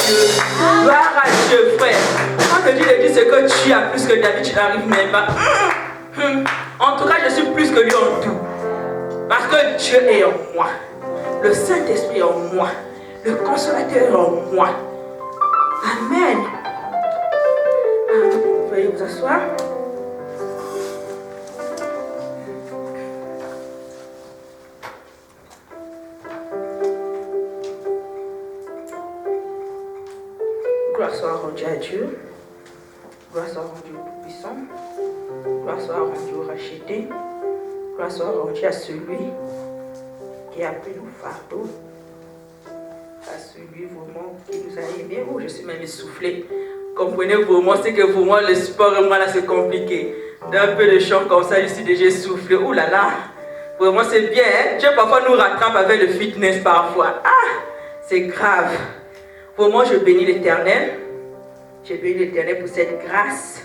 Dieu. Gloire à Dieu, frère. Quand Dieu te dit ce que tu as plus que David, tu n'arrives même pas. En tout cas, je suis plus que lui en tout. Parce que Dieu est en moi. Le Saint-Esprit est en moi. Le Consolateur est en moi. Amen. Veuillez vous asseoir. Gloire soit rendue à Dieu. Gloire soit rendue au Tout-Puissant. Gloire soit rendue au racheté. Gloire soit rendue à celui qui a pris nos fardeaux. À celui vraiment qui nous a aimés. Oh, je suis même essoufflée. Comprenez vraiment, c'est que vraiment le sport, moi là, c'est compliqué. D'un peu de chant comme ça, je suis déjà essoufflée. Oh là là. Vraiment, c'est bien. Hein? Dieu parfois nous rattrape avec le fitness parfois. Ah, c'est grave. Vraiment, je bénis l'Éternel. Je bénis l'Éternel pour cette grâce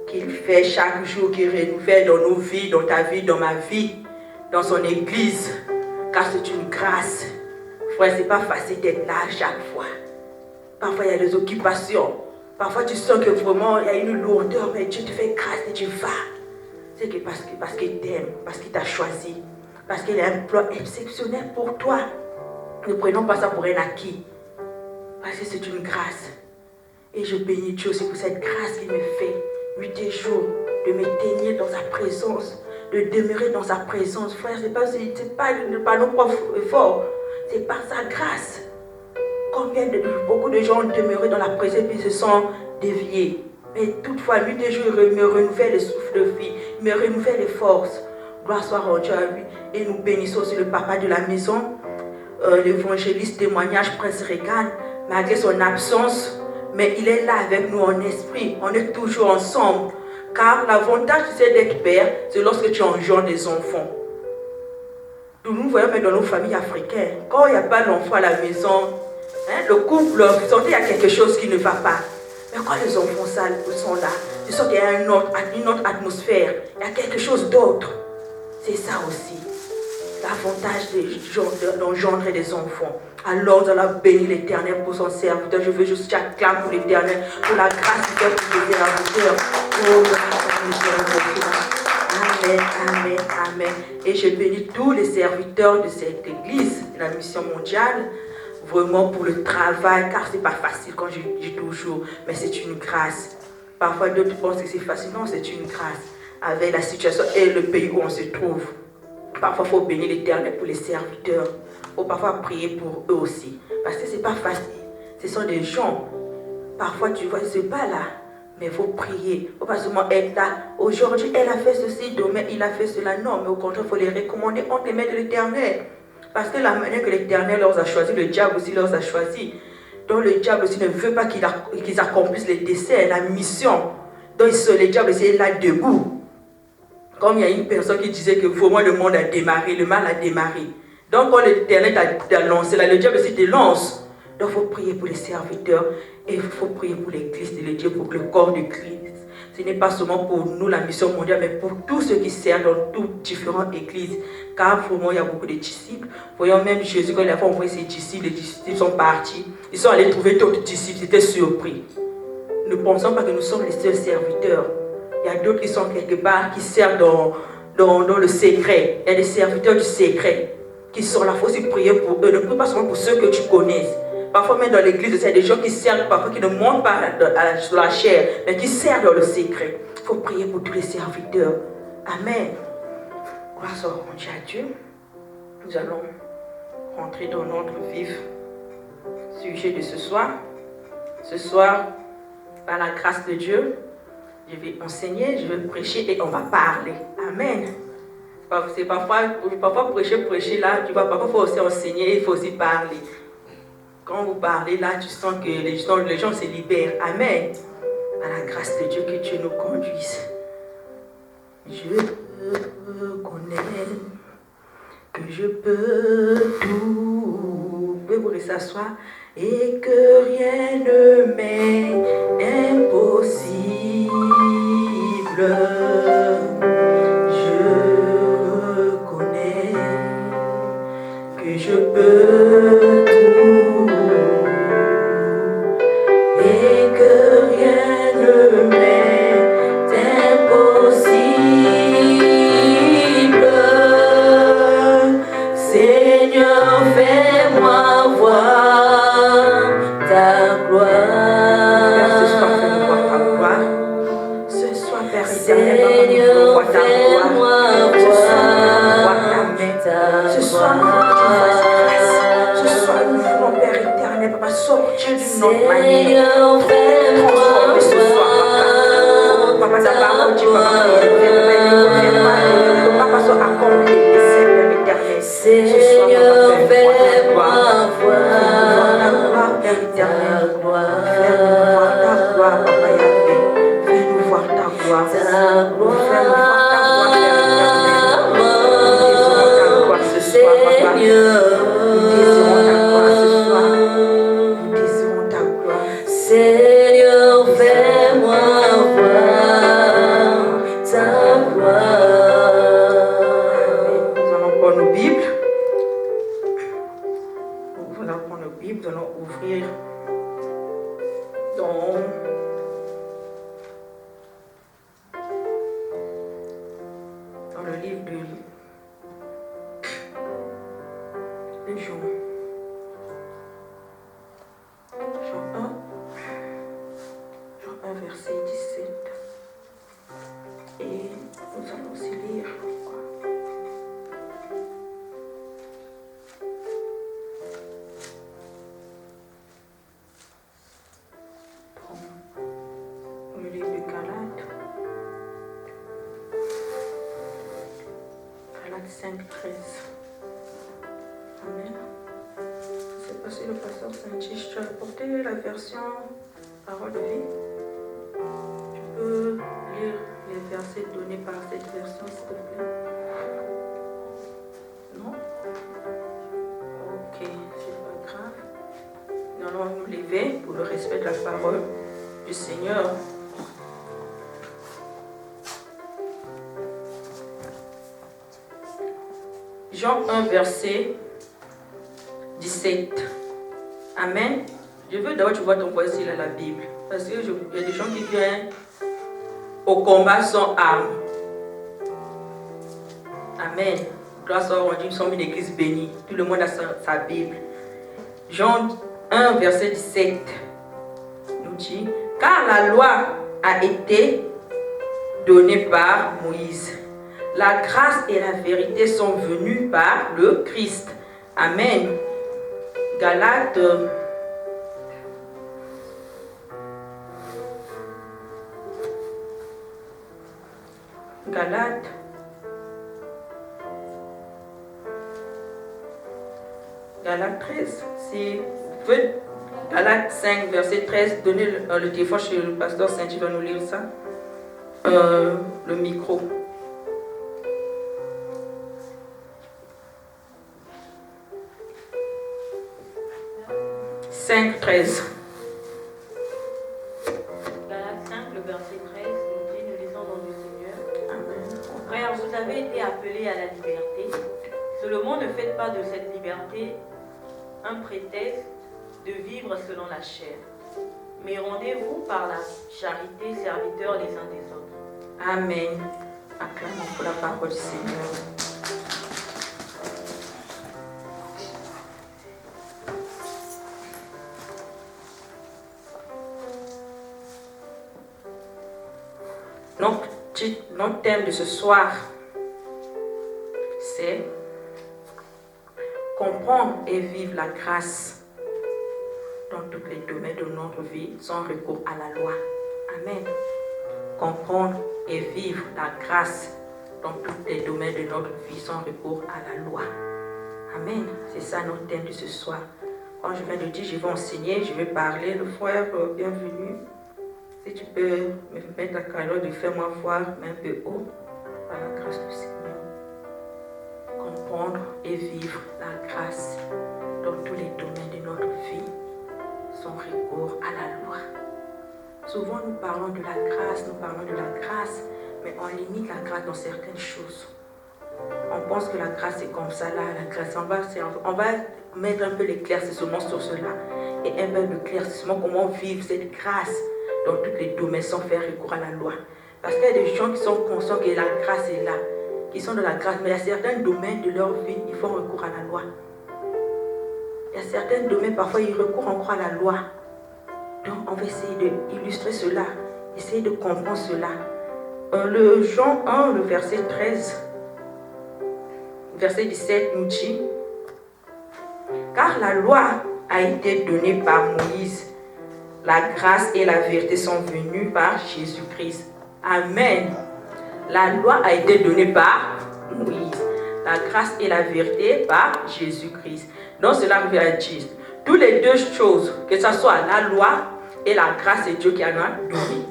qu'il fait chaque jour, qu'il renouvelle dans nos vies, dans ta vie, dans ma vie, dans son église. Car c'est une grâce. Frère, c'est pas facile d'être là à chaque fois. Parfois, il y a des occupations. Parfois, tu sens que vraiment, il y a une lourdeur, mais Dieu te fait grâce et tu vas. C'est que parce qu'il t'aime, parce qu'il t'a choisi, parce qu'il a un plan exceptionnel pour toi. Ne prenons pas ça pour un acquis. Parce que c'est une grâce. Et je bénis Dieu aussi pour cette grâce qu'il me fait, nuit et jour, de me tenir dans sa présence, de demeurer dans sa présence. Frère, c'est pas nos propres efforts, c'est par sa grâce. Beaucoup de gens ont demeuré dans la présence et se sont déviés. Mais toutefois, nuit et jour, il me renouvelle le souffle de vie, il me renouvelle les forces. Gloire soit rendue à lui. Et nous bénissons aussi le papa de la maison, l'évangéliste témoignage Prince Regan, malgré son absence, mais il est là avec nous en esprit. On est toujours ensemble. Car l'avantage, d'être père, c'est lorsque tu engendres des enfants. Nous voyons même dans nos familles africaines, quand il n'y a pas d'enfant à la maison, le couple, vous sentez qu'il y a quelque chose qui ne va pas. Mais quand les enfants sont là, tu sens qu'il y a une autre atmosphère, il y a quelque chose d'autre. C'est ça aussi. L'avantage d'engendrer des enfants. Alors nous allons bénir l'Éternel pour son serviteur. Je veux juste j'acclame pour l'Éternel, pour la grâce qu'il fait pour les serviteurs. Oh, amen, amen, amen. Et je bénis tous les serviteurs de cette église, de la mission mondiale, vraiment pour le travail, car c'est pas facile quand je dis toujours, mais c'est une grâce. Parfois d'autres pensent que c'est facile, non, c'est une grâce. Avec la situation et le pays où on se trouve. Parfois, il faut bénir l'Éternel pour les serviteurs. Il faut parfois prier pour eux aussi. Parce que ce n'est pas facile. Ce sont des gens. Parfois, tu vois, ce n'est pas là. Mais il faut prier. Il ne faut pas seulement être là. Aujourd'hui, elle a fait ceci, demain, il a fait cela. Non, mais au contraire, il faut les recommander entre les mains de l'Éternel. Parce que la manière que l'Éternel leur a choisi, le diable aussi leur a choisi. Donc, le diable aussi ne veut pas qu'ils accomplissent les desseins, la mission. Donc, le diable aussi est là debout. Comme il y a une personne qui disait que vraiment le monde a démarré, le mal a démarré. Donc quand l'Éternel t'a lancé, là, le diable aussi te lance. Donc il faut prier pour les serviteurs et il faut prier pour l'Église de Dieu, pour le corps de Christ. Ce n'est pas seulement pour nous la mission mondiale, mais pour tous ceux qui servent dans toutes différentes églises. Car vraiment il y a beaucoup de disciples. Voyons même Jésus, quand il a envoyé ses disciples, les disciples sont partis. Ils sont allés trouver d'autres disciples, ils étaient surpris. Ne pensons pas que nous sommes les seuls serviteurs. Il y a d'autres qui sont quelque part, qui servent dans le secret. Il y a des serviteurs du secret qui sont là. Il faut aussi prier pour eux. Ne prie pas seulement pour ceux que tu connais. Parfois même dans l'église, il y a des gens qui servent, parfois qui ne montent pas sur la chair, mais qui servent dans le secret. Il faut prier pour tous les serviteurs. Amen. Gloire soit rendue à Dieu. Nous allons rentrer dans notre vif sujet de ce soir. Ce soir, par la grâce de Dieu, je vais enseigner, je vais prêcher et on va parler. Amen. C'est parfois prêcher là, tu vois, parfois il faut aussi enseigner, il faut aussi parler. Quand vous parlez là, tu sens que les gens se libèrent. Amen. À la grâce de Dieu, que Dieu nous conduise. Je connais que je peux tout. Vous pouvez vous s'asseoir. Et que rien ne m'est impossible. Je reconnais que je peux tout soit le mouvement, Père éternel, Papa, sortir d'une autre manière. Transformer ce soir, Papa. Papa, ta parole dit, Papa, Papa, soit accompli, Seigneur éternel. Ce soir, Papa, fais-nous voir ta gloire, Père éternel. Fais-nous voir ta gloire, Papa Yahvé. Fais-nous voir ta gloire. Fais-nous voir ta gloire, Père éternel. Nous désirons ta gloire ce soir, Papa. Nous désirons ta gloire ce soir. Nous désirons ta gloire. Seigneur, fais-moi voir ta gloire. Nous allons prendre nos Bibles. Nous allons prendre nos Bibles. Nous allons ouvrir dans le livre de Jean. Jean 1, verset 17. Et nous allons aussi lire. Le livre de Galates. Galates 5, 13. Amen. Je ne sais pas si le pasteur Saint-Tiche, tu as apporté la version Parole de vie. Tu peux lire les versets donnés par cette version, s'il te plaît. Non? Ok, c'est pas grave. Nous allons nous lever pour le respect de la parole du Seigneur. Jean 1, verset 17. Amen. Je veux d'abord que tu vois ton voisin là la Bible. Parce qu'il y a des gens qui viennent au combat sans armes. Amen. Grâce à Dieu, nous sommes une église bénie. Tout le monde a sa Bible. Jean 1, verset 17 nous dit: car la loi a été donnée par Moïse. La grâce et la vérité sont venues par le Christ. Amen. Galates. Galates 13. Si vous pouvez, Galates 5, verset 13, donnez le téléphone chez le pasteur Saint, il va nous lire ça. Le micro. « 5, 13. Galates 5, le verset 13, nous dit, nous lisons dans le Seigneur. Amen. Frères, vous avez été appelés à la liberté. Seulement ne faites pas de cette liberté un prétexte de vivre selon la chair. Mais rendez-vous par la charité serviteurs les uns des autres. Amen. Acclamons pour la parole du Seigneur. Notre thème de ce soir, c'est comprendre et vivre la grâce dans tous les domaines de notre vie sans recours à la loi. Amen. Comprendre et vivre la grâce dans tous les domaines de notre vie sans recours à la loi. Amen. C'est ça notre thème de ce soir. Quand je viens de dire, je vais enseigner, je vais parler. Le frère, bienvenue. Si tu peux me mettre la carotte de fais-moi voir, mais un peu haut, par la grâce du Seigneur. Comprendre et vivre la grâce dans tous les domaines de notre vie, sans recours à la loi. Souvent nous parlons de la grâce, mais on limite la grâce dans certaines choses. On pense que la grâce est comme ça, là, la grâce, on va mettre un peu l'éclaircissement sur cela, et un peu l'éclaircissement comment vivre cette grâce dans tous les domaines sans faire recours à la loi. Parce qu'il y a des gens qui sont conscients que la grâce est là, qui sont dans la grâce, mais il y a certains domaines de leur vie, ils font recours à la loi. Il y a certains domaines, parfois, ils recourent encore à la loi. Donc, on va essayer d'illustrer cela, essayer de comprendre cela. Le Jean 1, le verset 13, verset 17 nous dit: Car la loi a été donnée par Moïse. La grâce et la vérité sont venues par Jésus-Christ. Amen. La loi a été donnée par Moïse. La grâce et la vérité par Jésus-Christ. Donc cela veut dire, toutes les deux choses, que ce soit la loi et la grâce, c'est Dieu qui en a donné.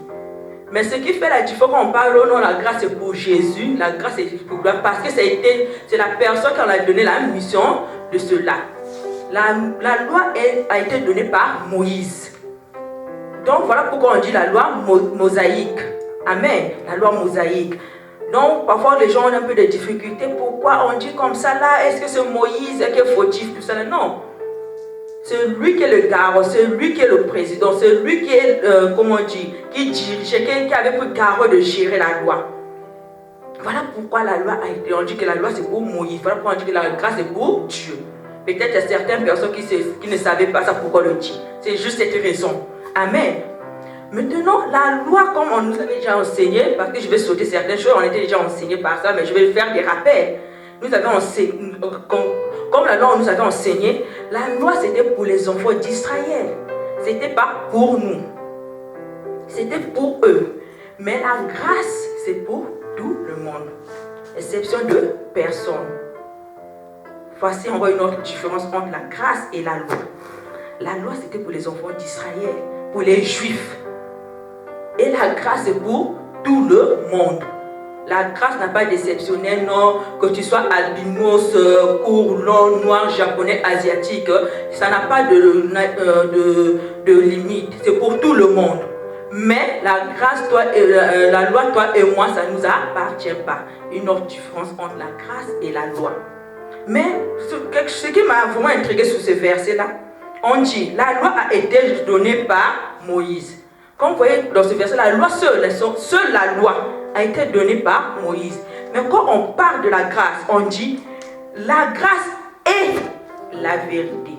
Mais ce qui fait la différence quand on parle, non, la grâce c'est pour Jésus, la grâce c'est pour gloire, parce que c'est la personne qui en a donné la mission de cela. La loi a été donnée par Moïse. Donc voilà pourquoi on dit la loi mosaïque. Amen. La loi mosaïque. Donc parfois les gens ont un peu de difficultés. Pourquoi on dit comme ça là? Est-ce que c'est Moïse qui est fautif? Tout ça là? Non. C'est lui qui est le garant, c'est lui qui est le président, c'est lui qui est, qui dirigeait, qui avait pris garant de gérer la loi. Voilà pourquoi la loi a été, on dit que la loi c'est pour Moïse, voilà pourquoi on dit que la grâce c'est pour Dieu. Peut-être qu'il y a certaines personnes qui ne savaient pas ça, pourquoi le dit. C'est juste cette raison. Amen. Maintenant, la loi, comme on nous avait déjà enseigné, parce que je vais sauter certaines choses, on était déjà enseigné par ça, mais je vais faire des rappels. Nous avons enseigné, comme la loi on nous avait enseigné, la loi c'était pour les enfants d'Israël. C'était pas pour nous. C'était pour eux. Mais la grâce, c'est pour tout le monde. Exception de personne. Voici, on voit une autre différence entre la grâce et la loi. La loi, c'était pour les enfants d'Israël, pour les Juifs. Et la grâce, c'est pour tout le monde. La grâce n'a pas d'exceptionnel, non, que tu sois albinos, court, long, noir, japonais, asiatique. Ça n'a pas de limite. C'est pour tout le monde. Mais la grâce, toi, la loi, toi et moi, ça ne nous appartient pas. Une autre différence entre la grâce et la loi. Mais ce qui m'a vraiment intrigué sur ce verset-là, on dit, la loi a été donnée par Moïse. Comme vous voyez dans ce verset, la loi seule la loi a été donnée par Moïse. Mais quand on parle de la grâce, on dit, la grâce et la vérité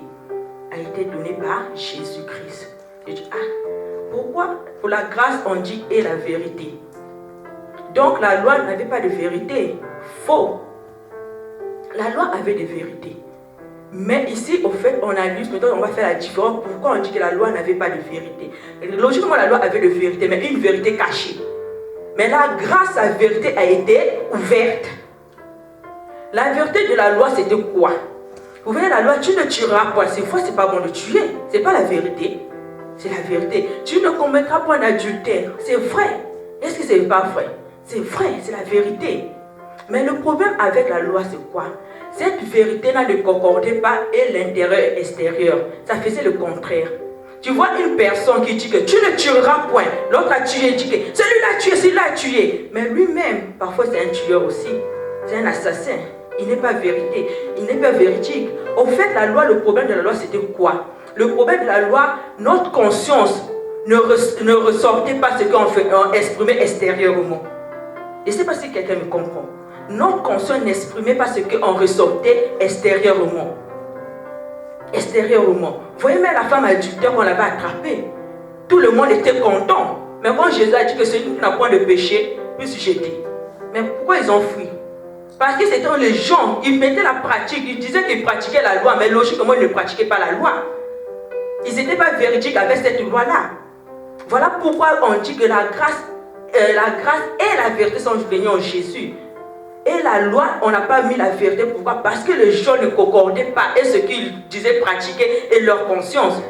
a été donnée par Jésus-Christ. Je dis, pourquoi pour la grâce on dit et la vérité? Donc la loi n'avait pas de vérité. Faux. La loi avait des vérités. Mais ici, au fait, on a lu, maintenant on va faire la différence. Pourquoi on dit que la loi n'avait pas de vérité? Logiquement, la loi avait de vérité, mais une vérité cachée. Mais la grâce, la vérité a été ouverte. La vérité de la loi, c'était quoi? Vous voyez, la loi, tu ne tueras pas. C'est fois, c'est pas bon de tuer. C'est pas la vérité. C'est la vérité. Tu ne commettras pas d'adultère. C'est vrai. Est-ce que c'est pas vrai? C'est vrai, c'est la vérité. Mais le problème avec la loi, c'est quoi? Cette vérité-là ne concordait pas et l'intérieur et l'extérieur. Ça faisait le contraire. Tu vois une personne qui dit que tu ne tueras point. L'autre a tué, dit que celui-là a tué, celui-là a tué. Mais lui-même, parfois c'est un tueur aussi. C'est un assassin. Il n'est pas vérité. Il n'est pas véridique. Au fait, la loi, le problème de la loi, c'était quoi? Le problème de la loi, notre conscience ne ressortait pas ce qu'on exprimait extérieurement. Je ne sais pas si quelqu'un me comprend. Notre conscience n'exprimait pas ce qu'on ressortait extérieurement. Extérieurement. Vous voyez même la femme adultère qu'on l'avait attrapée. Tout le monde était content. Mais quand Jésus a dit que celui qui n'a point de péché puisse jeter. Mais pourquoi ils ont fui? Parce que c'était les gens, ils mettaient la pratique, ils disaient qu'ils pratiquaient la loi, mais logiquement ils ne pratiquaient pas la loi. Ils n'étaient pas véridiques avec cette loi-là. Voilà pourquoi on dit que la grâce et la vérité sont venues en Jésus. Et la loi, on n'a pas mis la vérité. Pourquoi? Parce que les gens ne concordaient pas et ce qu'ils disaient pratiquer et leur conscience.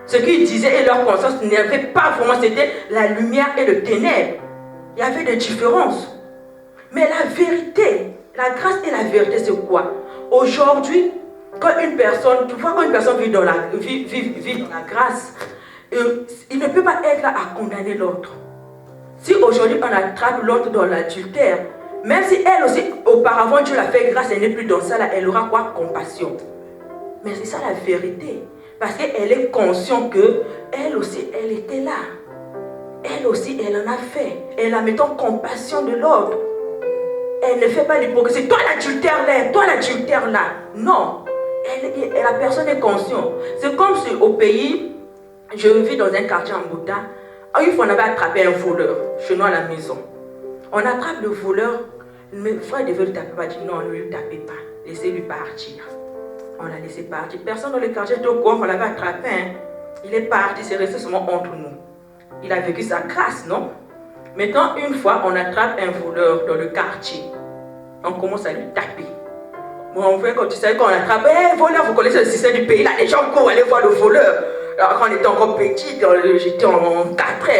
Ce qu'ils disaient et leur conscience n'avait pas vraiment, c'était la lumière et le ténèbre. Il y avait des différences. Mais la vérité, la grâce et la vérité, c'est quoi? Aujourd'hui, quand une personne, tu vois, quand une personne vit dans la grâce, il ne peut pas être là à condamner l'autre. Si aujourd'hui on attrape l'autre dans l'adultère, même si elle aussi, auparavant Dieu l'a fait grâce, elle n'est plus dans ça là, elle aura quoi? Compassion. Mais c'est ça la vérité. Parce qu'elle est consciente que elle aussi, elle était là. Elle aussi, elle en a fait. Elle a mettons compassion de l'autre. Elle ne fait pas l'hypocrisie. Toi l'adultère là, toi l'adultère là. Non. La personne est consciente. C'est comme si au pays, je vis dans un quartier en Bouddha. Une fois on avait attrapé un voleur chez nous à la maison. On attrape le voleur. Mes frères devaient le taper. On dit non, ne le tapez pas. Laissez-lui partir. On l'a laissé partir. Personne dans le quartier était au courant qu'on l'avait attrapé. Hein. Il est parti, c'est resté seulement entre nous. Il a vécu sa grâce, non? Maintenant, une fois, on attrape un voleur dans le quartier. On commence à lui taper. Mon frère, quand tu savais qu'on attrape, voleur, vous connaissez le système du pays, là, les gens courent aller voir le voleur. Alors, quand on était encore petit, j'étais en 4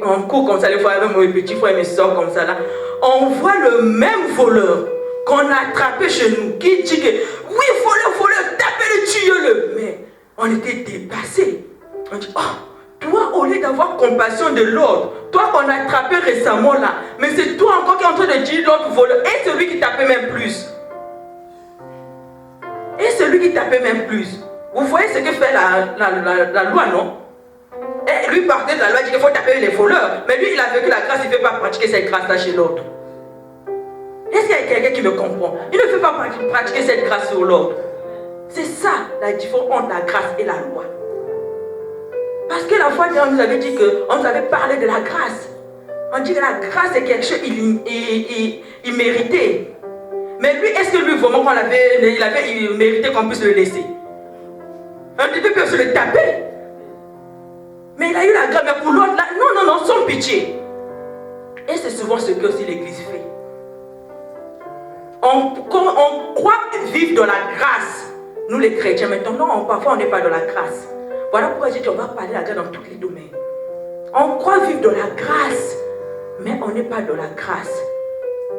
on court comme ça, les fois, avec mes petits frères et mes soeurs comme ça, là. On voit le même voleur qu'on a attrapé chez nous, qui dit que, oui, voleur, tapez-le, tuez-le. Mais on était dépassés. On dit, oh, toi, au lieu d'avoir compassion de l'autre, toi qu'on a attrapé récemment là, mais c'est toi encore qui est en train de dire l'autre voleur, et celui qui tapait même plus. Et celui qui tapait même plus. Vous voyez ce que fait la loi, non? Et lui partait de la loi, il dit qu'il faut taper les voleurs. Mais lui, il a vécu la grâce, il ne fait pas pratiquer cette grâce-là chez l'autre. Est-ce qu'il y a quelqu'un qui me comprend? Il ne fait pas pratiquer cette grâce sur l'autre. C'est ça la différence entre la grâce et la loi. Parce que la fois, on nous avait dit qu'on nous avait parlé de la grâce. On dit que la grâce est quelque chose immérité. Mais lui, est-ce que lui, vraiment, il méritait qu'on puisse le laisser? Un petit peu peut se le taper. Mais il a eu la grâce. Mais pour l'autre, là, non, sans pitié. Et c'est souvent ce que aussi l'Église fait. On croit vivre dans la grâce. Nous, les chrétiens, maintenant, parfois, on n'est pas dans la grâce. Voilà pourquoi j'ai dit qu'on va parler de la grâce dans tous les domaines. On croit vivre dans la grâce, mais on n'est pas dans la grâce.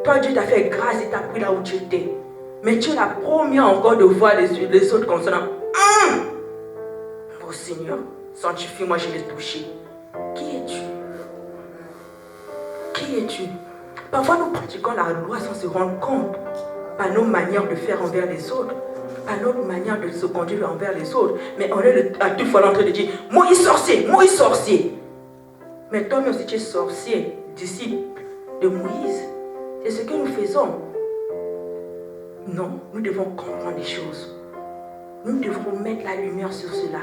Toi, Dieu t'a fait grâce et t'a pris là où tu étais. Mais tu es la première encore de voir les autres comme ça. Oh Seigneur, sanctifie-moi, je l'ai touché. Qui es-tu? Qui es-tu? Parfois, nous pratiquons la loi sans se rendre compte par nos manières de faire envers les autres, par notre manière de se conduire envers les autres. Mais on est à toute fois en train de dire Moïse sorcier, Moïse sorcier. Mais toi-même, si tu es sorcier, disciple de Moïse, c'est ce que nous faisons. Non, nous devons comprendre les choses. Nous devons mettre la lumière sur cela.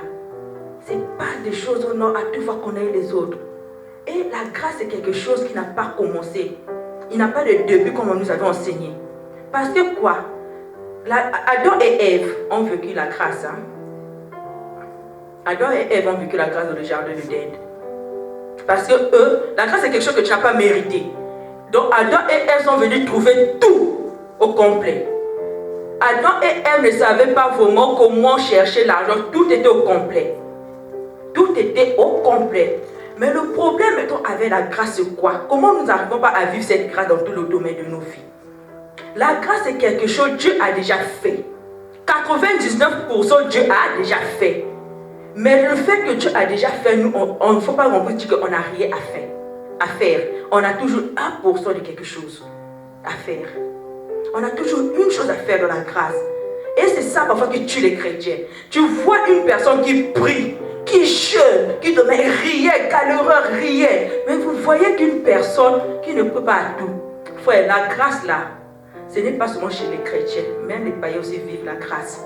Ce n'est pas des choses à toute fois qu'on aille les autres. Et la grâce est quelque chose qui n'a pas commencé. Il n'a pas de début comme nous avons enseigné. Parce que quoi? Adam et Ève ont vécu la grâce. Hein? Adam et Ève ont vécu la grâce dans le jardin d'Éden. Parce que eux, la grâce est quelque chose que tu n'as pas mérité. Donc Adam et Ève sont venus trouver tout au complet. Adam et Ève ne savaient pas vraiment comment chercher l'argent. Tout était au complet. Tout était au complet. Mais le problème avec la grâce, c'est quoi? Comment nous n'arrivons pas à vivre cette grâce dans tout le domaine de nos vies? La grâce est quelque chose que Dieu a déjà fait. 99% Dieu a déjà fait. Mais le fait que Dieu a déjà fait, nous, on ne faut pas qu'on dire qu'on n'a rien à faire. On a toujours 1% de quelque chose à faire. On a toujours une chose à faire dans la grâce. Et c'est ça parfois qui tue les chrétiens. Tu vois une personne qui prie, qui jeûne, qui te met rien, galéreur, rien. Mais vous voyez qu'une personne qui ne peut pas tout. Frère, la grâce là, ce n'est pas seulement chez les chrétiens. Même les païens aussi vivent la grâce.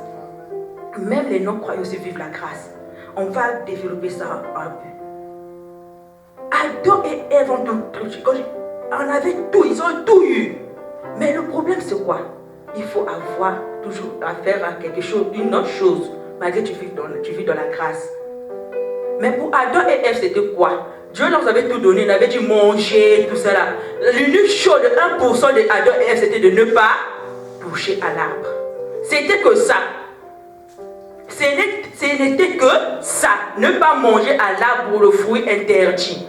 Même les non-croyants aussi vivent la grâce. On va développer ça un peu. Adam et Ève ont tout. On avait tout, ils ont tout eu. Mais le problème c'est quoi? Il faut avoir toujours affaire à quelque chose, une autre chose, malgré que tu vis dans la grâce. Mais pour Adam et Ève, c'était quoi? Dieu leur avait tout donné, il avait dit manger, tout ça là. L'unique chose de 1% de Adam et Ève, c'était de ne pas toucher à l'arbre. C'était que ça. Ce n'était que ça. Ne pas manger à l'arbre ou le fruit interdit.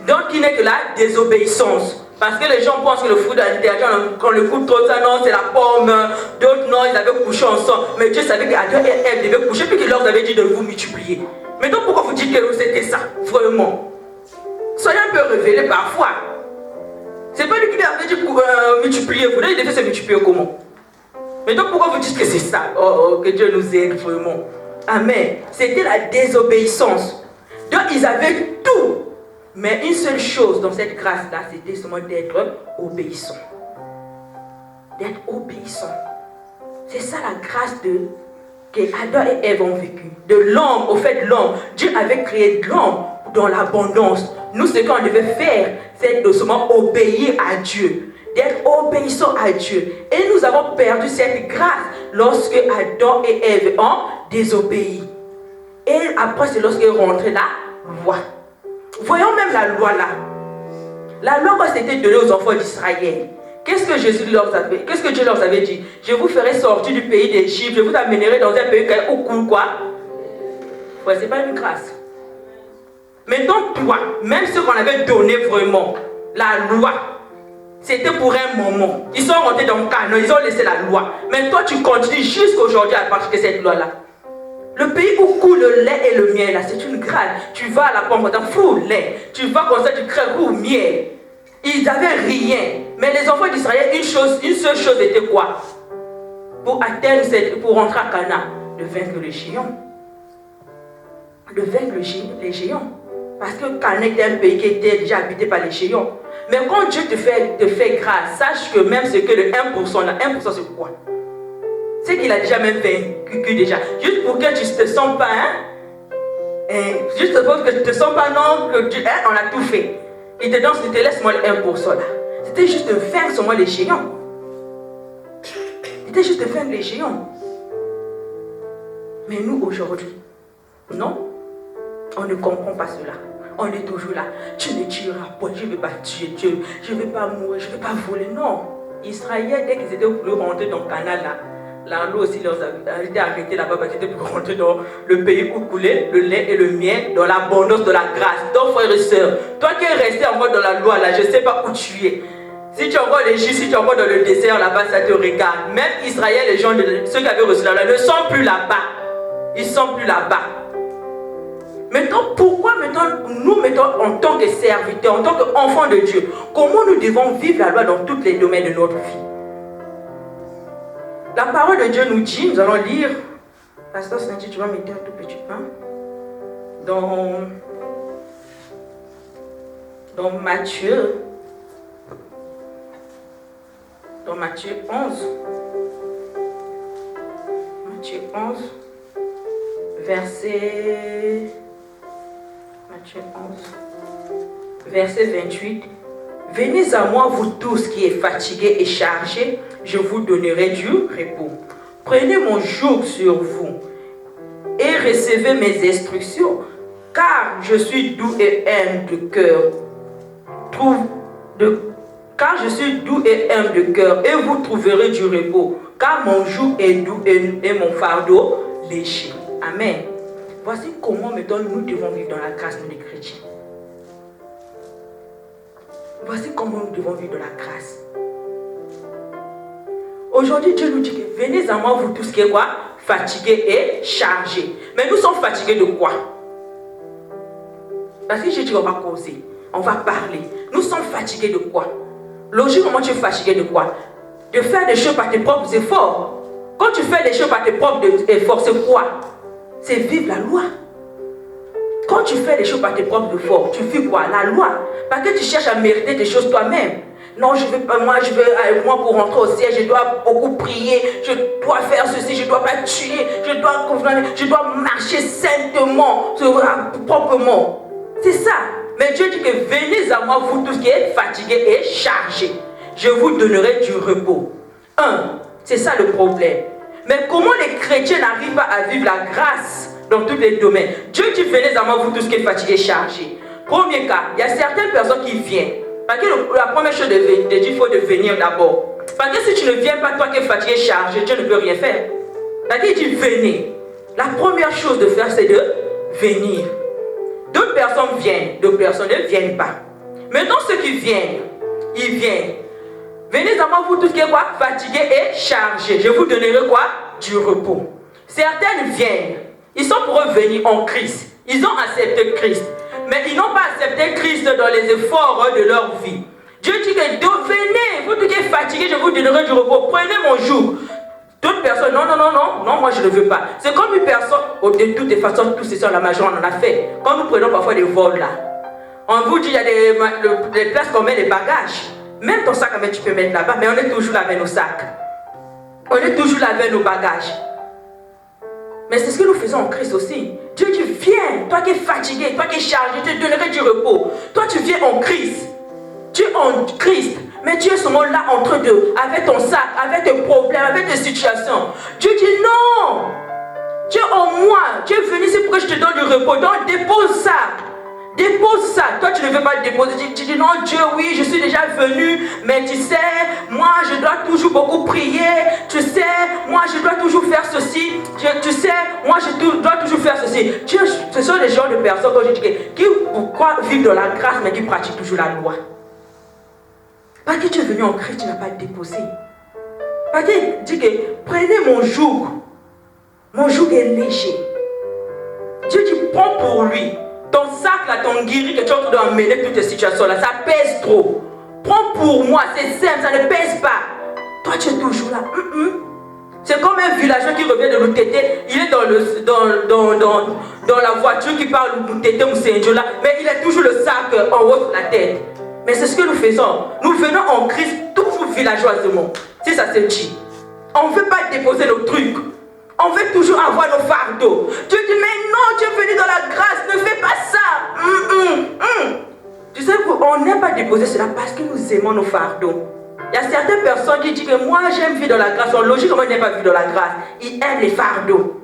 Donc il n'est que la désobéissance. Parce que les gens pensent que le fruit interdit, quand le coup trop ça, non, c'est la pomme. D'autres, non, ils avaient couché ensemble. Mais Dieu savait qu'Adam et Ève devaient coucher, puis qu'il leur avait dit de vous multiplier. Mais donc pourquoi vous dites que c'était ça, vraiment? Soyez un peu révélés parfois. C'est pas lui qui avait dit multiplier, vous devez se multiplier comment? Mais donc pourquoi vous dites que c'est ça? Que Dieu nous aide vraiment. Amen. C'était la désobéissance. Donc ils avaient tout. Mais une seule chose dans cette grâce-là, c'était seulement d'être obéissant. D'être obéissant. C'est ça la grâce que Adam et Ève ont vécu. De l'homme, au fait l'homme. Dieu avait créé l'homme dans l'abondance. Nous, ce qu'on devait faire, c'est de seulement obéir à Dieu. d'être obéissants à Dieu. Et nous avons perdu cette grâce lorsque Adam et Ève ont désobéi. Et après, c'est lorsqu'est rentrée la loi. Voyons même la loi là. La loi, quand c'était donnée aux enfants d'Israël, qu'est-ce que Dieu leur avait dit? Je vous ferai sortir du pays d'Égypte, je vous amènerai dans un pays où coule quoi? Ouais, c'est pas une grâce. Maintenant, toi, même ce qu'on avait donné vraiment, la loi, c'était pour un moment. Ils sont rentrés dans le canon, ils ont laissé la loi. Mais toi, tu continues jusqu'à aujourd'hui à pratiquer cette loi-là. Le pays où coule le lait et le miel, là, c'est une grâce. Tu vas à la pompe, tu fous le lait. Tu vas comme ça, tu crées le miel. Ils n'avaient rien. Mais les enfants d'Israël, une seule chose était quoi? Pour atteindre, pour rentrer à Canaan, de vaincre les géants. De vaincre les géants. Parce que Canaan était un pays qui était déjà habité par les géants. Mais quand Dieu te fait grâce, sache que même ce que le 1%, là, 1% c'est quoi? C'est qu'il a déjà même vaincu déjà. Juste pour que tu ne te sens pas, juste pour que tu ne te sens pas, non, que tu, on a tout fait. Il te donne, il te laisse moi le 1% là. C'était juste de vaincre sur moi les géants. C'était juste de vaincre les géants. Mais nous aujourd'hui, non, on ne comprend pas cela. On est toujours là. Tu ne tueras pas, je ne vais pas tuer Dieu, je ne vais pas mourir, je ne vais pas voler. Non. Israël, dès qu'ils étaient pour rentrer dans le canal là, l'eau aussi leur a été arrêté là-bas parce qu'ils étaient pour rentrer dans le pays où coulait le lait et le miel, dans l'abondance de la grâce. Donc frères et sœurs, toi qui es resté encore dans la loi là, je ne sais pas où tu es. Si tu es encore l'Égypte, si tu es encore dans le désert là-bas, ça te regarde. Même Israël, les gens, ceux qui avaient reçu la loi, ne sont plus là-bas. Ils ne sont plus là-bas. Maintenant, pourquoi nous mettons en tant que serviteurs, en tant qu'enfants de Dieu, comment nous devons vivre la loi dans tous les domaines de notre vie? La parole de Dieu nous dit, nous allons lire, Pasteur Saint-Dieu, tu vas m'aider un tout petit peu, dans Matthieu 11, verset 28. Venez à moi, vous tous qui êtes fatigués et chargés, je vous donnerai du repos. Prenez mon joug sur vous et recevez mes instructions, car je suis doux et humble de cœur. Car je suis doux et humble de cœur, et vous trouverez du repos, car mon joug est doux et mon fardeau léger. Amen. Voici comment maintenant nous devons vivre dans la grâce, nous les chrétiens. Voici comment nous devons vivre dans la grâce. Aujourd'hui, Dieu nous dit que venez à moi, vous tous qui êtes quoi? Fatigués et chargés. Mais nous sommes fatigués de quoi? Parce que j'ai dit qu'on va causer, on va parler. Nous sommes fatigués de quoi? Logiquement, tu es fatigué de quoi? De faire des choses par tes propres efforts. Quand tu fais des choses par tes propres efforts, c'est quoi? C'est vivre la loi. Quand tu fais des choses par tes propres efforts, tu vis quoi? La loi. Parce que tu cherches à mériter des choses toi-même. Non, moi pour rentrer au ciel, je dois beaucoup prier, je dois faire ceci, je ne dois pas tuer, je dois marcher saintement, proprement. C'est ça. Mais Dieu dit que venez à moi, vous tous qui êtes fatigués et chargés. Je vous donnerai du repos. C'est ça le problème. Mais comment les chrétiens n'arrivent pas à vivre la grâce dans tous les domaines? Dieu dit venez à moi, vous tous qui êtes fatigués et chargés. Premier cas, il y a certaines personnes qui viennent. Parce que la première chose de Dieu, il faut de venir d'abord. Parce que si tu ne viens pas, toi qui es fatigué et chargé, Dieu ne peut rien faire. Parce qu'il dit venez. La première chose de faire, c'est de venir. D'autres personnes viennent, d'autres personnes ne viennent pas. Maintenant, ceux qui viennent, ils viennent. Venez à moi, vous tous qui êtes quoi? Fatigués et chargés. Je vous donnerai quoi? Du repos. Certaines viennent. Ils sont pour eux venir en Christ. Ils ont accepté Christ. Mais ils n'ont pas accepté Christ dans les efforts de leur vie. Dieu dit que venez, vous tous qui êtes fatigués, je vous donnerai du repos. Prenez mon joug. D'autres personnes, non, moi je ne veux pas. C'est comme une personne, de toutes les façons, tous ces soeurs, la majorité, on en a fait. Quand nous prenons parfois des vols là, on vous dit, il y a des places qu'on met les bagages. Même ton sac, tu peux mettre là-bas, mais on est toujours là avec nos sacs. On est toujours là avec nos bagages. Mais c'est ce que nous faisons en Christ aussi. Dieu dit, viens, toi qui es fatigué, toi qui es chargé, je te donnerai du repos. Toi tu viens en Christ. Tu es en Christ. Mais tu es seulement là entre deux, avec ton sac, avec tes problèmes, avec tes situations. Dieu dit non. Tu es en moi. Tu es venu ici pour que je te donne du repos. Donc dépose ça. Dépose ça. Toi, tu ne veux pas le déposer. Tu dis non, Dieu, oui, je suis déjà venu. Mais tu sais, moi, je dois toujours beaucoup prier. Tu sais, moi, je dois toujours faire ceci. Tu sais, moi, je dois toujours faire ceci. Dieu, ce sont les genres de personnes, comme je dis, qui pourquoi vivent dans la grâce, mais qui pratiquent toujours la loi. Parce que tu es venu en Christ, tu n'as pas déposé. Parce qu'il dit que prenez mon joug. Mon joug est léger. Dieu dit, prends pour lui. Ton sac là, ton guéri que tu es en train d'emmener toutes tes situations là, ça pèse trop. Prends pour moi, c'est simple, ça ne pèse pas. Toi, tu es toujours là. C'est comme un villageois qui revient de l'Outété. Il est dans la voiture qui parle l'Outété ou Saint-Dieu là, mais il a toujours le sac en haut de la tête. Mais c'est ce que nous faisons. Nous venons en Christ toujours villageoisement. Si ça se dit. On ne veut pas déposer nos trucs. On veut toujours avoir nos fardeaux. Dieu dit, mais non, tu es venu dans la grâce, ne fais pas ça. Tu sais qu'on n'aime pas déposer cela parce que nous aimons nos fardeaux. Il y a certaines personnes qui disent que moi j'aime vivre dans la grâce. Logiquement, ils n'aiment pas vivre dans la grâce. Ils aiment les fardeaux.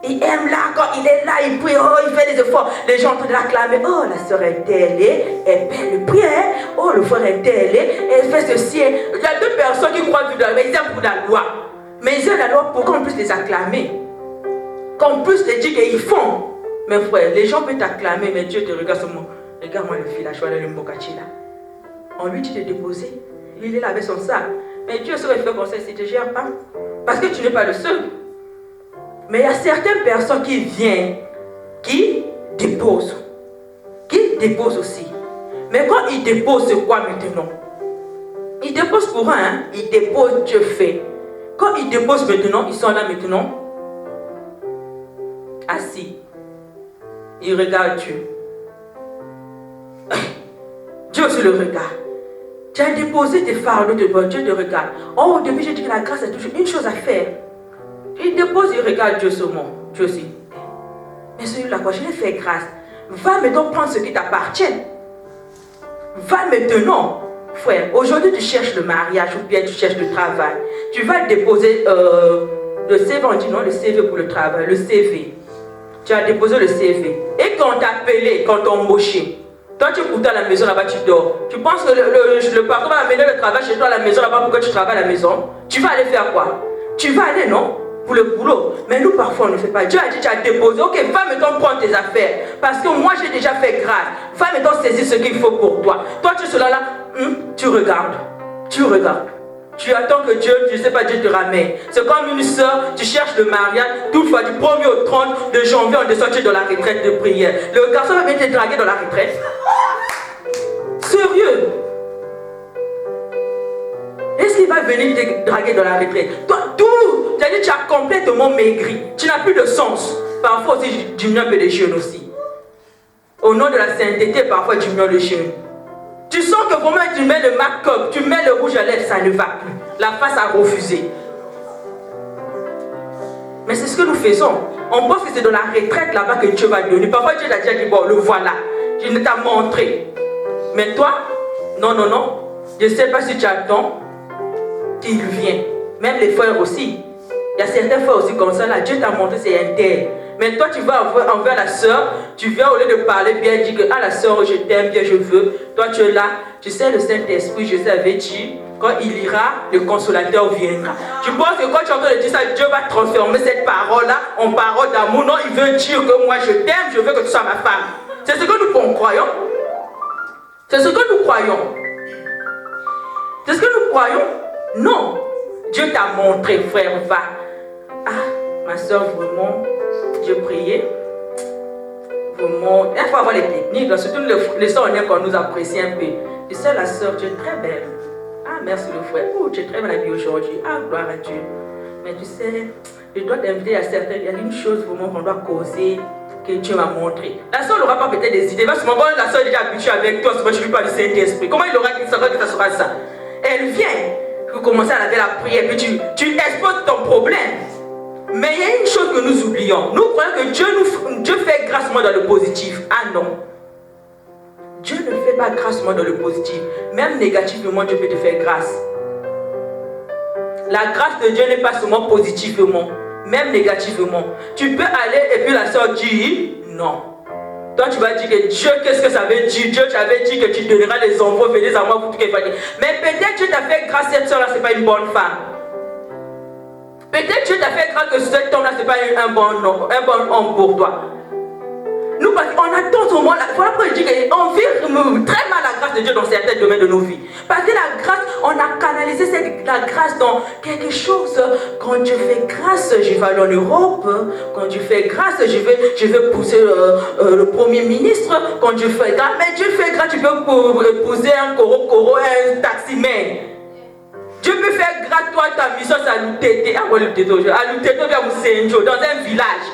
Ils aiment là, quand il est là, il prie, oh, il fait des efforts. Les gens ont de l'acclamer. Oh, la sœur est telle, elle perd le prière. Oh, le frère est telle, elle fait ceci. Il y a deux personnes qui croient vivre dans la grâce, ils aiment pour la loi. Mais ils aiment la loi pour qu'on puisse les acclamer. Qu'on puisse les dire qu'ils font. Mais frère, les gens peuvent t'acclamer, mais Dieu te regarde seulement. Regarde-moi le fil, le Mbokachi là. On lui dit de déposer. Il est là avec son sac. Mais Dieu serait fait comme ça, il ne te gère pas. Parce que tu n'es pas le seul. Mais il y a certaines personnes qui viennent, qui déposent. Qui déposent aussi. Mais quand ils déposent, c'est quoi maintenant? Ils déposent pour un, hein? Ils déposent, Dieu fait. Quand ils déposent maintenant, ils sont là maintenant, assis. Ils regardent Dieu. Dieu aussi le regarde. Tu as déposé tes fardeaux devant Dieu, te regarde. Oh, au début, j'ai dit que la grâce est toujours une chose à faire. Il dépose, il regarde Dieu seulement. Dieu aussi. Mais celui-là, quoi, je l'ai fait grâce. Va maintenant prendre ce qui t'appartient. Va maintenant. Frère, aujourd'hui tu cherches le mariage ou bien tu cherches le travail. Tu vas déposer le CV, on dit non, le CV pour le travail, le CV. Tu as déposé le CV. Et quand on t'a appelé, quand on t'a embauché, toi tu es pourtant à la maison là-bas, tu dors. Tu penses que le patron va amener le travail chez toi à la maison là-bas pour que tu travailles à la maison? Tu vas aller faire quoi? Tu vas aller, non? Pour le boulot. Mais nous parfois on ne fait pas. Dieu a dit, tu as déposé. Ok, va maintenant prendre tes affaires. Parce que moi j'ai déjà fait grâce. Va maintenant saisir ce qu'il faut pour toi. Toi tu es cela là, tu regardes. Tu regardes. Tu attends que Dieu, je ne sais pas, Dieu te ramène. C'est comme une soeur, tu cherches le mariage. Toutefois, du 1er au 30 de janvier, on descend dans la retraite de prière. Le garçon va venir te draguer dans la retraite. Sérieux? Est-ce qu'il va venir te draguer dans la retraite? Toi, tout, c'est-à-dire tu as complètement maigri. Tu n'as plus de sens. Parfois aussi, tu diminue un peu les jeunes aussi. Au nom de la sainteté, parfois tu diminue les jeunes. Tu sens que vraiment tu mets le make-up, tu mets le rouge à lèvres, ça ne va plus. La face a refusé. Mais c'est ce que nous faisons. On pense que c'est dans la retraite là-bas que Dieu va donner. Parfois Dieu t'a dit, bon, le voilà. Je ne t'a montré. Mais toi, non, non, non. Je ne sais pas si tu attends. Il vient. Même les frères aussi. Il y a certains frères aussi comme ça là. Dieu t'a montré, c'est un tel. Mais toi, tu vas envers la soeur, tu viens au lieu de parler bien, dire que la soeur, je t'aime bien, je veux. Toi, tu es là, tu sais, le Saint-Esprit, je t'avais dit, quand il ira, le consolateur viendra. Tu penses que quand tu entends dire ça, Dieu va transformer cette parole-là en parole d'amour. Non, il veut dire que moi, je t'aime, je veux que tu sois ma femme. C'est ce que nous croyons. C'est ce que nous croyons. C'est ce que nous croyons. Non. Dieu t'a montré, frère, va. Ah, ma soeur, vraiment. Je priais. Vraiment, il faut avoir les techniques, surtout les soeurs qu'on nous apprécie un peu. Tu sais, la soeur, tu es très belle. Ah, merci le frère. Oh, tu es très belle habillée aujourd'hui. Ah, gloire à Dieu. Mais tu sais, je dois t'inviter à certaines. Il y a une chose vraiment qu'on doit causer que Dieu m'a montré. La soeur n'aura pas peut-être des idées. Parce que la soeur est déjà habituée avec toi, souvent je ne lui parle du Saint-Esprit. Comment il aura dit que ça sera ça? Elle vient. Tu commences à laver la prière, puis tu exposes ton problème. Mais il y a une chose que nous oublions. Nous croyons que Dieu fait grâce moi dans le positif. Ah non. Dieu ne fait fait pas grâce moi dans le positif. Même négativement, Dieu peut te faire grâce. La grâce de Dieu n'est pas seulement positivement, même négativement. Tu peux aller et puis la sœur dit non. Toi, tu vas dire que Dieu, qu'est-ce que ça veut dire? Dieu t'avait dit que tu donneras les enfants, venez à moi pour tout qu'il fallait. Mais peut-être Dieu t'a fait grâce, cette soeur-là, ce n'est pas une bonne femme. Peut-être Dieu t'a fait grâce que cet homme-là, ce n'est pas un bon homme pour toi. Nous, on attend au moment, voilà pourquoi je dis qu'on vit très mal la grâce de Dieu dans certains domaines de nos vies. Parce que la grâce, on a canalisé la grâce dans quelque chose. Quand Dieu fait grâce, je vais aller en Europe. Quand Dieu fait grâce, je vais pousser le Premier ministre. Quand Dieu fait grâce, mais Dieu fait grâce, tu peux pousser un coro, un taximan. Dieu peut faire grâce, toi, ta mission, c'est à Loutété, dans un village.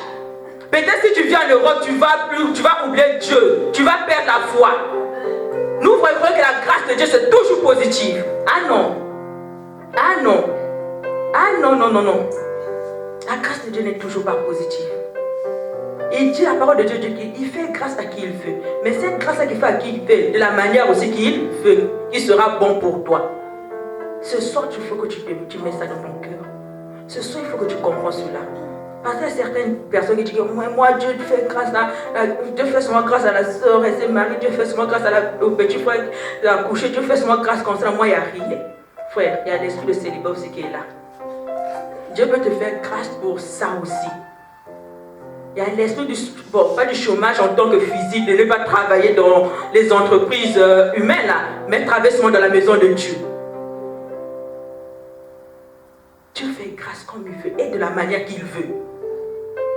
Peut-être si tu viens en Europe, tu vas oublier Dieu. Tu vas perdre la foi. Nous voyons que la grâce de Dieu, c'est toujours positif. Ah non. Ah non. Ah non, non, non, non. La grâce de Dieu n'est toujours pas positive. Il dit la parole de Dieu, qu'il fait grâce à qui il veut. Mais cette grâce-là qu'il fait à qui il veut, de la manière aussi qu'il veut, il sera bon pour toi. Ce soir, il faut que tu mets ça dans ton cœur. Ce soir, il faut que tu comprends cela. Parce qu'il y a certaines personnes qui disent que moi, Dieu fait grâce Dieu fait seulement grâce à la soeur et ses maris, Dieu fait seulement grâce au petit frère qui a accouché, Dieu fait seulement grâce comme ça. Moi, il n'y a rien. Frère, il y a l'esprit de célibat aussi qui est là. Dieu peut te faire grâce pour ça aussi. Il y a l'esprit du, pas du chômage en tant que physique, de ne pas travailler dans les entreprises humaines, là, mais travailler seulement dans la maison de Dieu. Dieu fait grâce comme il veut et de la manière qu'il veut.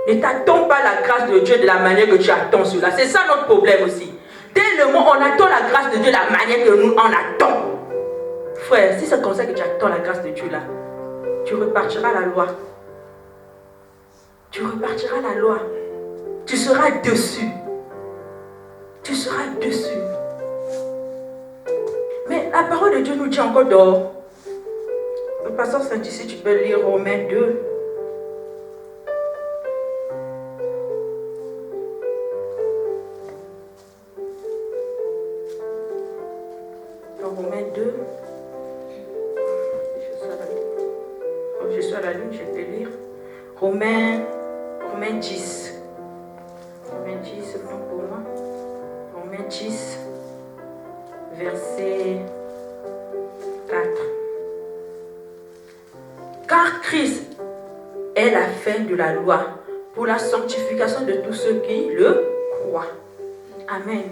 Ne t'attends pas la grâce de Dieu de la manière que tu attends cela. C'est ça notre problème aussi. Dès le moment où on attend la grâce de Dieu de la manière que nous en attendons. Frère, si c'est comme ça que tu attends la grâce de Dieu là, tu repartiras à la loi. Tu repartiras à la loi. Tu seras dessus. Tu seras dessus. Mais la parole de Dieu nous dit encore dans le pasteur Saint-Ici, tu peux lire Romains 2. Dans Romains 2. Je suis à la lune, je vais lire. Romains 10. Romains 10, c'est bon pour moi. Romains 10, verset 4. Car Christ est la fin de la loi pour la sanctification de tous ceux qui le croient. Amen.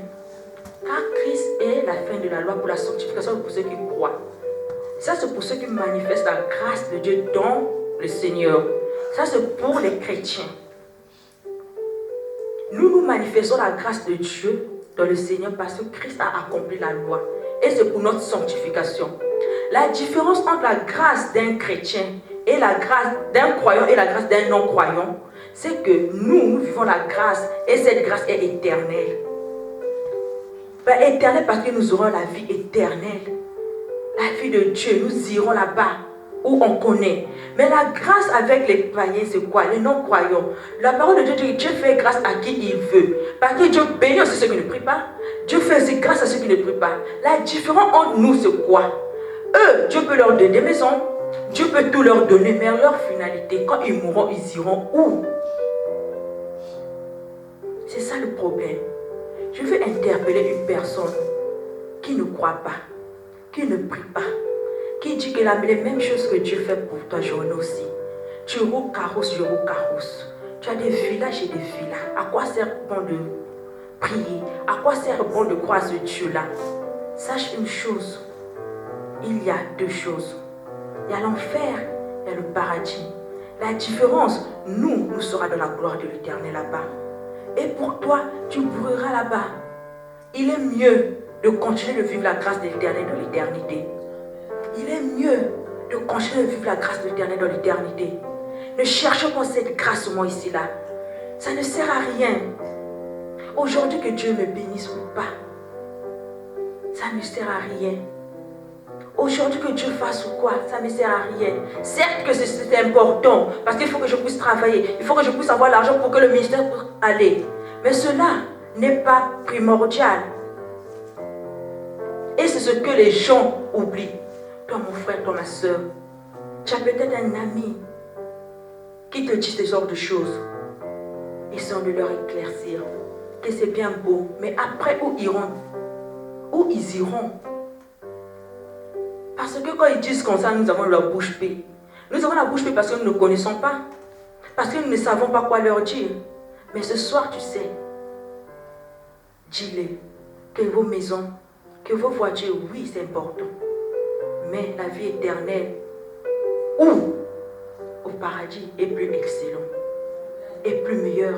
Car Christ est la fin de la loi pour la sanctification de tous ceux qui croient. Ça, c'est pour ceux qui manifestent la grâce de Dieu dans le Seigneur. Ça, c'est pour les chrétiens. Nous manifestons la grâce de Dieu dans le Seigneur parce que Christ a accompli la loi. Et c'est pour notre sanctification. La différence entre la grâce d'un chrétien et la grâce d'un croyant et la grâce d'un non-croyant, c'est que nous vivons la grâce et cette grâce est éternelle. Éternelle parce que nous aurons la vie éternelle. La vie de Dieu, nous irons là-bas où on connaît. Mais la grâce avec les païens, c'est quoi? Les non-croyants. La parole de Dieu dit que Dieu fait grâce à qui il veut. Parce que Dieu bénit aussi ceux qui ne prient pas. Dieu fait aussi grâce à ceux qui ne prient pas. La différence entre nous, c'est quoi? Eux, Dieu peut leur donner des maisons. Dieu peut tout leur donner. Mais leur finalité, quand ils mourront, ils iront où? C'est ça le problème. Je veux interpeller une personne qui ne croit pas, qui ne prie pas, qui dit que les mêmes choses que Dieu fait pour toi, j'en ai aussi. Tu roules carrosse, je roule carrosse. Tu as des villages et des villas. À quoi sert bon de prier? À quoi sert bon de croire ce Dieu-là? Sache une chose, il y a deux choses. Il y a l'enfer, il y a le paradis. La différence, nous serons dans la gloire de l'Éternel là-bas. Et pour toi, tu mourras là-bas. Il est mieux de continuer de vivre la grâce de l'Éternel dans l'éternité. Il est mieux de continuer de vivre la grâce de l'Éternel dans l'éternité. Ne cherchez pas cette grâce moi ici là. Ça ne sert à rien. Aujourd'hui que Dieu me bénisse ou pas, ça ne sert à rien. Aujourd'hui que Dieu fasse ou quoi, ça ne sert à rien. Certes que c'est important, parce qu'il faut que je puisse travailler, il faut que je puisse avoir l'argent pour que le ministère puisse aller. Mais cela n'est pas primordial. Et c'est ce que les gens oublient. Toi, mon frère, toi, ma soeur, tu as peut-être un ami qui te dit ce genre de choses. Essayons de leur éclaircir que c'est bien beau, mais après, où iront? Où ils iront? Parce que quand ils disent comme ça, nous avons la bouche bée. Nous avons la bouche bée parce que nous ne connaissons pas. Parce que nous ne savons pas quoi leur dire. Mais ce soir, tu sais, dis-les que vos maisons, que vos voitures, oui, c'est important. Mais la vie éternelle, ou au paradis, est plus excellent, est plus meilleur,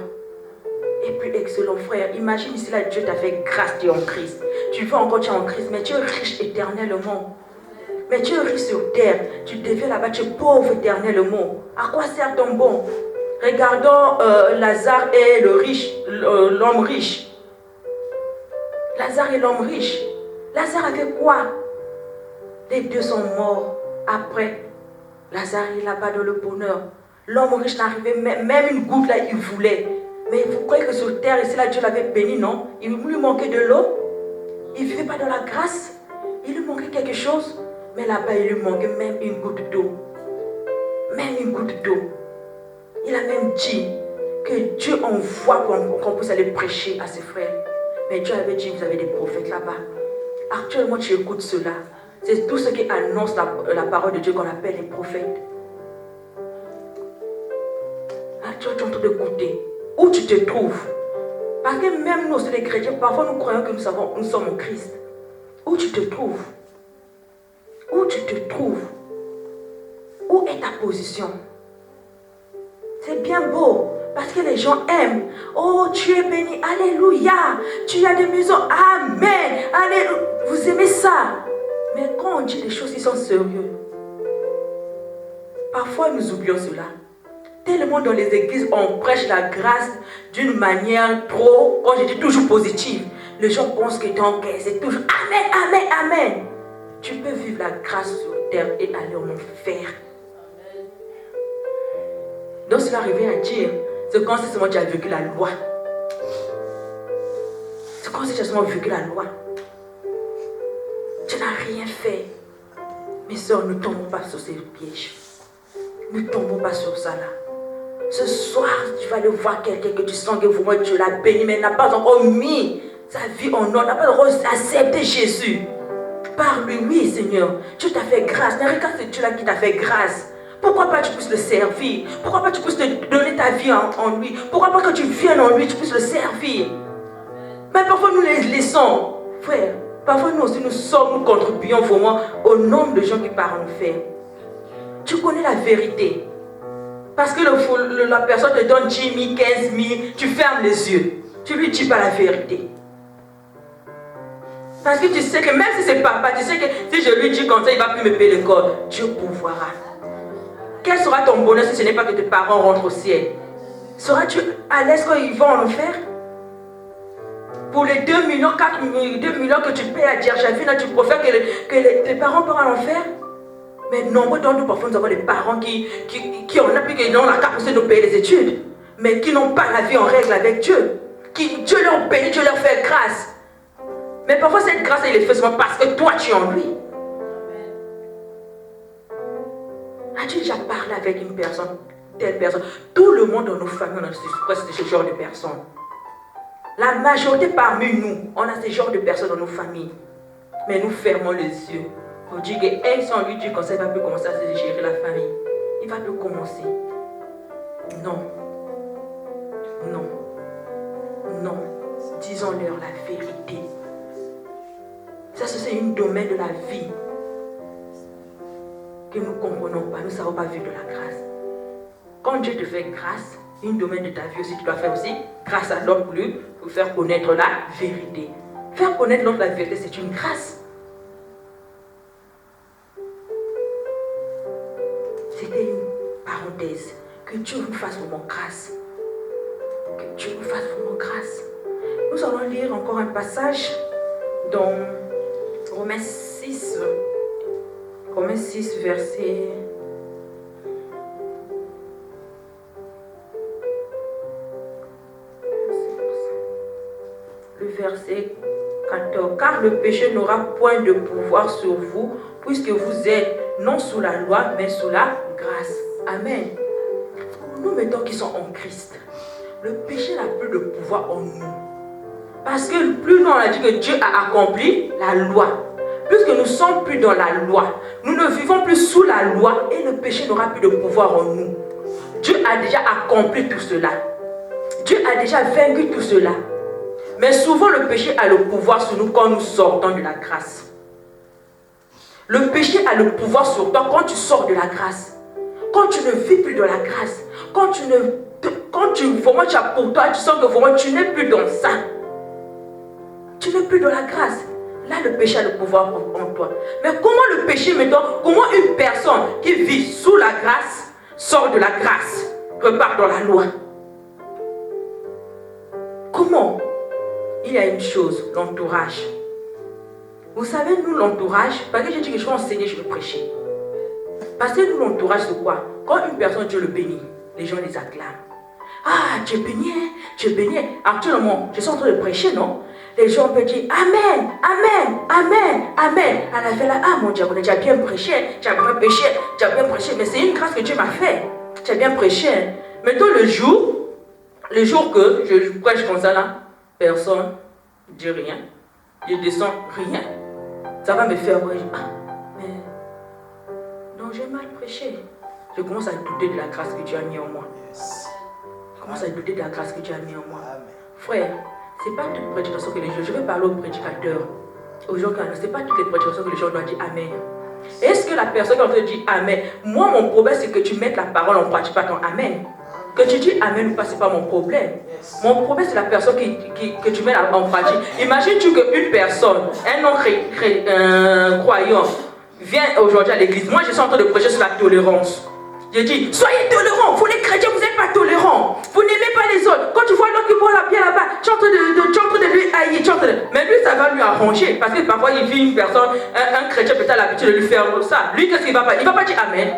est plus excellent. Frère, imagine si là, Dieu t'a fait grâce, tu es en Christ. Tu veux encore, tu es en Christ, mais tu es riche éternellement. Mais tu es riche sur terre, tu deviens là-bas, tu es pauvre éternellement. À quoi sert ton bon? Regardons Lazare et l'homme riche. Lazare et l'homme riche. Lazare avait quoi? Les deux sont morts. Après, Lazare est là-bas dans le bonheur. L'homme riche n'arrivait même une goutte là, il voulait. Mais vous croyez que sur terre, ici là, Dieu l'avait béni, non? Il lui manquait de l'eau. Il ne vivait pas dans la grâce. Il lui manquait quelque chose. Mais là-bas, il lui manquait même une goutte d'eau. Même une goutte d'eau. Il a même dit que Dieu envoie qu'on puisse aller prêcher à ses frères. Mais Dieu avait dit, vous avez des prophètes là-bas. Actuellement, tu écoutes cela. C'est tout ce qui annonce la parole de Dieu qu'on appelle les prophètes. Là, tu es en train d'écouter. Où tu te trouves? Parce que même nous, les chrétiens, parfois nous croyons que nous sommes en Christ. Où tu te trouves? Où tu te trouves? Où est ta position? C'est bien beau. Parce que les gens aiment. Oh, tu es béni. Alléluia. Tu as des maisons. Amen. Alléluia. Vous aimez ça. Mais quand on dit des choses qui sont sérieuses, parfois nous oublions cela. Tellement dans les églises, on prêche la grâce d'une manière trop, quand je dis toujours positive. Les gens pensent que donc c'est toujours Amen, Amen, Amen. Tu peux vivre la grâce sur terre et aller en enfer. Donc cela revient à dire, c'est quand c'est seulement tu as vécu la loi. C'est quand tu as seulement vécu la loi. Tu n'as rien fait. Mes soeurs, ne tombons pas sur ces pièges. Ne tombons pas sur ça là. Ce soir, tu vas aller voir quelqu'un que tu sens que vraiment Dieu l'a béni, mais n'a pas encore mis sa vie en ordre, n'a pas encore accepté Jésus. Parle-lui, oui Seigneur, Dieu t'a fait grâce. Mais regarde ce Dieu-là qui t'a fait grâce. Pourquoi pas tu puisses le servir? Pourquoi pas tu puisses te donner ta vie en lui? Pourquoi pas que tu viennes en lui, tu puisses le servir? Mais parfois nous les laissons, frère. Parfois nous aussi nous contribuons vraiment au nombre de gens qui partent en enfer. Tu connais la vérité. Parce que la personne te donne 10 000, 15 000, tu fermes les yeux. Tu ne lui dis pas la vérité. Parce que tu sais que même si c'est papa, tu sais que si je lui dis comme ça, il ne va plus me payer le corps. Dieu pourvoira. Quel sera ton bonheur si ce n'est pas que tes parents rentrent au ciel? Seras-tu à l'aise quand ils vont en enfer? Pour les 2 millions, 4 millions, 2 millions que tu payes à Djerjavine, tu préfères que tes parents partent en enfer? Mais nombreux d'entre nous, parfois, nous avons des parents qui en appliquent, qui ont la capacité de nous payer les études, mais qui n'ont pas la vie en règle avec Dieu. Dieu leur bénit, Dieu leur fait grâce. Mais parfois, cette grâce, il est fait seulement parce que toi, tu es en lui. As-tu déjà parlé avec une personne, telle personne? Tout le monde dans nos familles, on a presque ce genre de personnes. La majorité parmi nous, on a ce genre de personnes dans nos familles. Mais nous fermons les yeux. On dit que si on lui dit comme ça, il ne va plus commencer à se gérer la famille. Il ne va plus commencer. Non. Non. Non. Disons-leur la vérité. Ça, c'est un domaine de la vie que nous ne comprenons pas. Nous ne savons pas vivre de la grâce. Quand Dieu te fait grâce, un domaine de ta vie aussi, tu dois faire aussi grâce à l'autre pour faire connaître la vérité. Faire connaître l'autre la vérité, c'est une grâce. C'était une parenthèse. Que Dieu nous fasse vraiment grâce. Que Dieu nous fasse vraiment grâce. Nous allons lire encore un passage dans Romains 6. Romains 6, verset... Le verset 14. Car le péché n'aura point de pouvoir sur vous, puisque vous êtes non sous la loi, mais sous la grâce. Amen. Nous mettons qui sont en Christ. Le péché n'a plus de pouvoir en nous. Parce que plus nous on a dit que Dieu a accompli la loi, puisque nous ne sommes plus dans la loi, nous ne vivons plus sous la loi et le péché n'aura plus de pouvoir en nous. Dieu a déjà accompli tout cela. Dieu a déjà vaincu tout cela. Mais souvent le péché a le pouvoir sur nous quand nous sortons de la grâce. Le péché a le pouvoir sur toi quand tu sors de la grâce. Quand tu ne vis plus de la grâce. Quand vraiment tu as pour toi, tu sens que vraiment tu n'es plus dans ça. Tu n'es plus dans la grâce. Là, le péché a le pouvoir en toi. Mais comment le péché, maintenant, comment une personne qui vit sous la grâce sort de la grâce, repart dans la loi? Comment? Il y a une chose, l'entourage. Vous savez, nous, l'entourage, parce que j'ai dit que je vais enseigner, je vais prêcher. Parce que nous, l'entourage, c'est quoi? Quand une personne, Dieu le bénit, les gens les acclament. Ah, tu es béni, tu es béni. Actuellement, je suis en train de prêcher, non? Les gens peuvent dire Amen, Amen, Amen, Amen. À la fin, là, ah mon Dieu, tu as bien prêché, tu as bien prêché, tu as bien prêché. Mais c'est une grâce que Dieu m'a fait. Tu as bien prêché. Maintenant, le jour que je prêche comme ça, là, personne ne dit rien. Je descends, rien. Ça va me faire, ouais, mais non, j'ai mal prêché. Je commence à douter de la grâce que Dieu a mis en moi. Je commence à douter de la grâce que Dieu a mis en moi. Frère, ce n'est pas toute prédication que les gens... Je vais parler aux prédicateurs. Aux gens qui... Ce n'est pas toutes les prédications que les gens doivent dire Amen. Est-ce que la personne qui dit Amen, moi mon problème c'est que tu mettes la parole en pratique, pas ton Amen. Que tu dis Amen ou pas, ce n'est pas mon problème. Mon problème c'est la personne que tu mets en pratique. Imagine-tu qu'une personne, un non-croyant, vient aujourd'hui à l'église. Moi je suis en train de prêcher sur la tolérance. Je dis, soyez tolérants, vous les chrétiens, vous n'êtes pas tolérants. Vous n'aimez pas les autres. Quand tu vois l'autre qui boit la bière là-bas, tu es en train de lui haïr. Mais lui, ça va lui arranger. Parce que parfois, il vit une personne, un chrétien peut-être l'habitude de lui faire ça. Lui, qu'est-ce qu'il va pas? Il ne va pas dire Amen.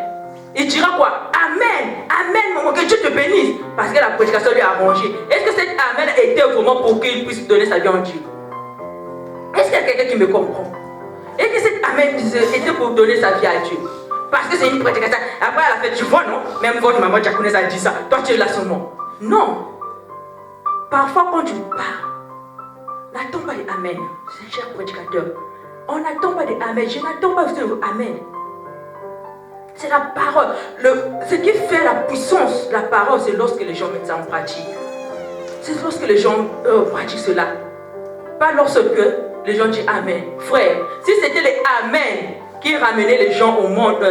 Il dira quoi? Amen, Amen, mon que Dieu te bénisse. Parce que la prédication lui a arrangé. Est-ce que cet Amen était vraiment pour qu'il puisse donner sa vie en Dieu? Est-ce qu'il y a quelqu'un qui me comprend? Est-ce que cet Amen était pour donner sa vie à Dieu? Parce que c'est une prédication. Après, à la fin, tu vois, non? Même votre maman Diaconesse a dit ça. Toi, tu es là seulement. Non. Parfois, quand tu parles, n'attends pas les Amen. C'est un cher prédicateur. On n'attend pas des Amen. Je n'attends pas de Amen. C'est la parole. Ce qui fait la puissance de la parole, c'est lorsque les gens mettent ça en pratique. C'est lorsque les gens pratiquent cela. Pas lorsque les gens disent Amen. Frère, si c'était les Amen qui ramenait les gens au monde,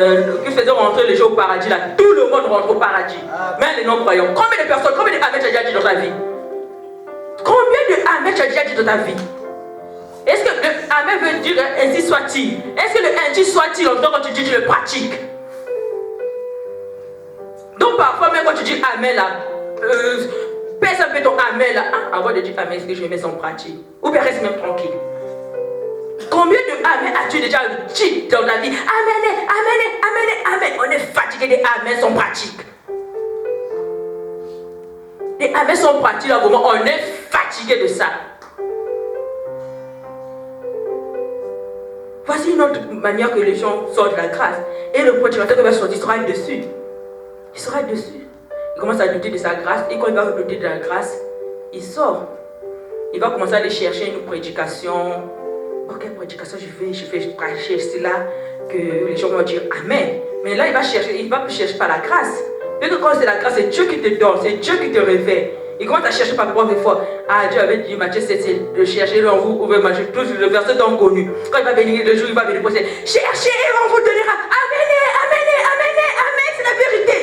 qui faisait rentrer les gens au paradis, là, tout le monde rentre au paradis. Même les non-croyants. Combien de personnes, combien de Amen tu as déjà dit dans ta vie? Combien de Amen tu as déjà dit dans ta vie? Est-ce que le Amen veut dire ainsi soit-il? Est-ce que le ainsi soit-il, en tant que tu dis, tu le pratiques? Donc parfois, même quand tu dis Amen là, pèse un peu ton Amen là, avant de dire Amen, est-ce que je vais mettre ça en pratique? Ou bien reste même tranquille. Combien de Amen as-tu déjà dit dans ta vie? Amen, Amen, Amen, Amen. On est fatigué des Amen sans pratique. Les Amen sans pratique, là, vraiment, on est fatigué de ça. Voici une autre manière que les gens sortent de la grâce. Et le prédicateur qui va sortir sera dessus. Il sera dessus. Il commence à douter de sa grâce. Et quand il va douter de la grâce, il sort. Il va commencer à aller chercher une prédication. Ok, prédication, je vais prêcher cela, que les gens vont dire Amen. Mais là, il va chercher par la grâce. Parce que quand c'est la grâce, c'est Dieu qui te donne, c'est Dieu qui te révèle. Il commence à chercher par propre effort. Ah, Dieu avait dit, Matthieu, c'est de chercher en vous, vous manger tout le verset tant connu. Quand il va venir le jour, il va venir poser. Cherchez et on vous donnera. Amen, Amen, Amen, Amen, c'est la vérité.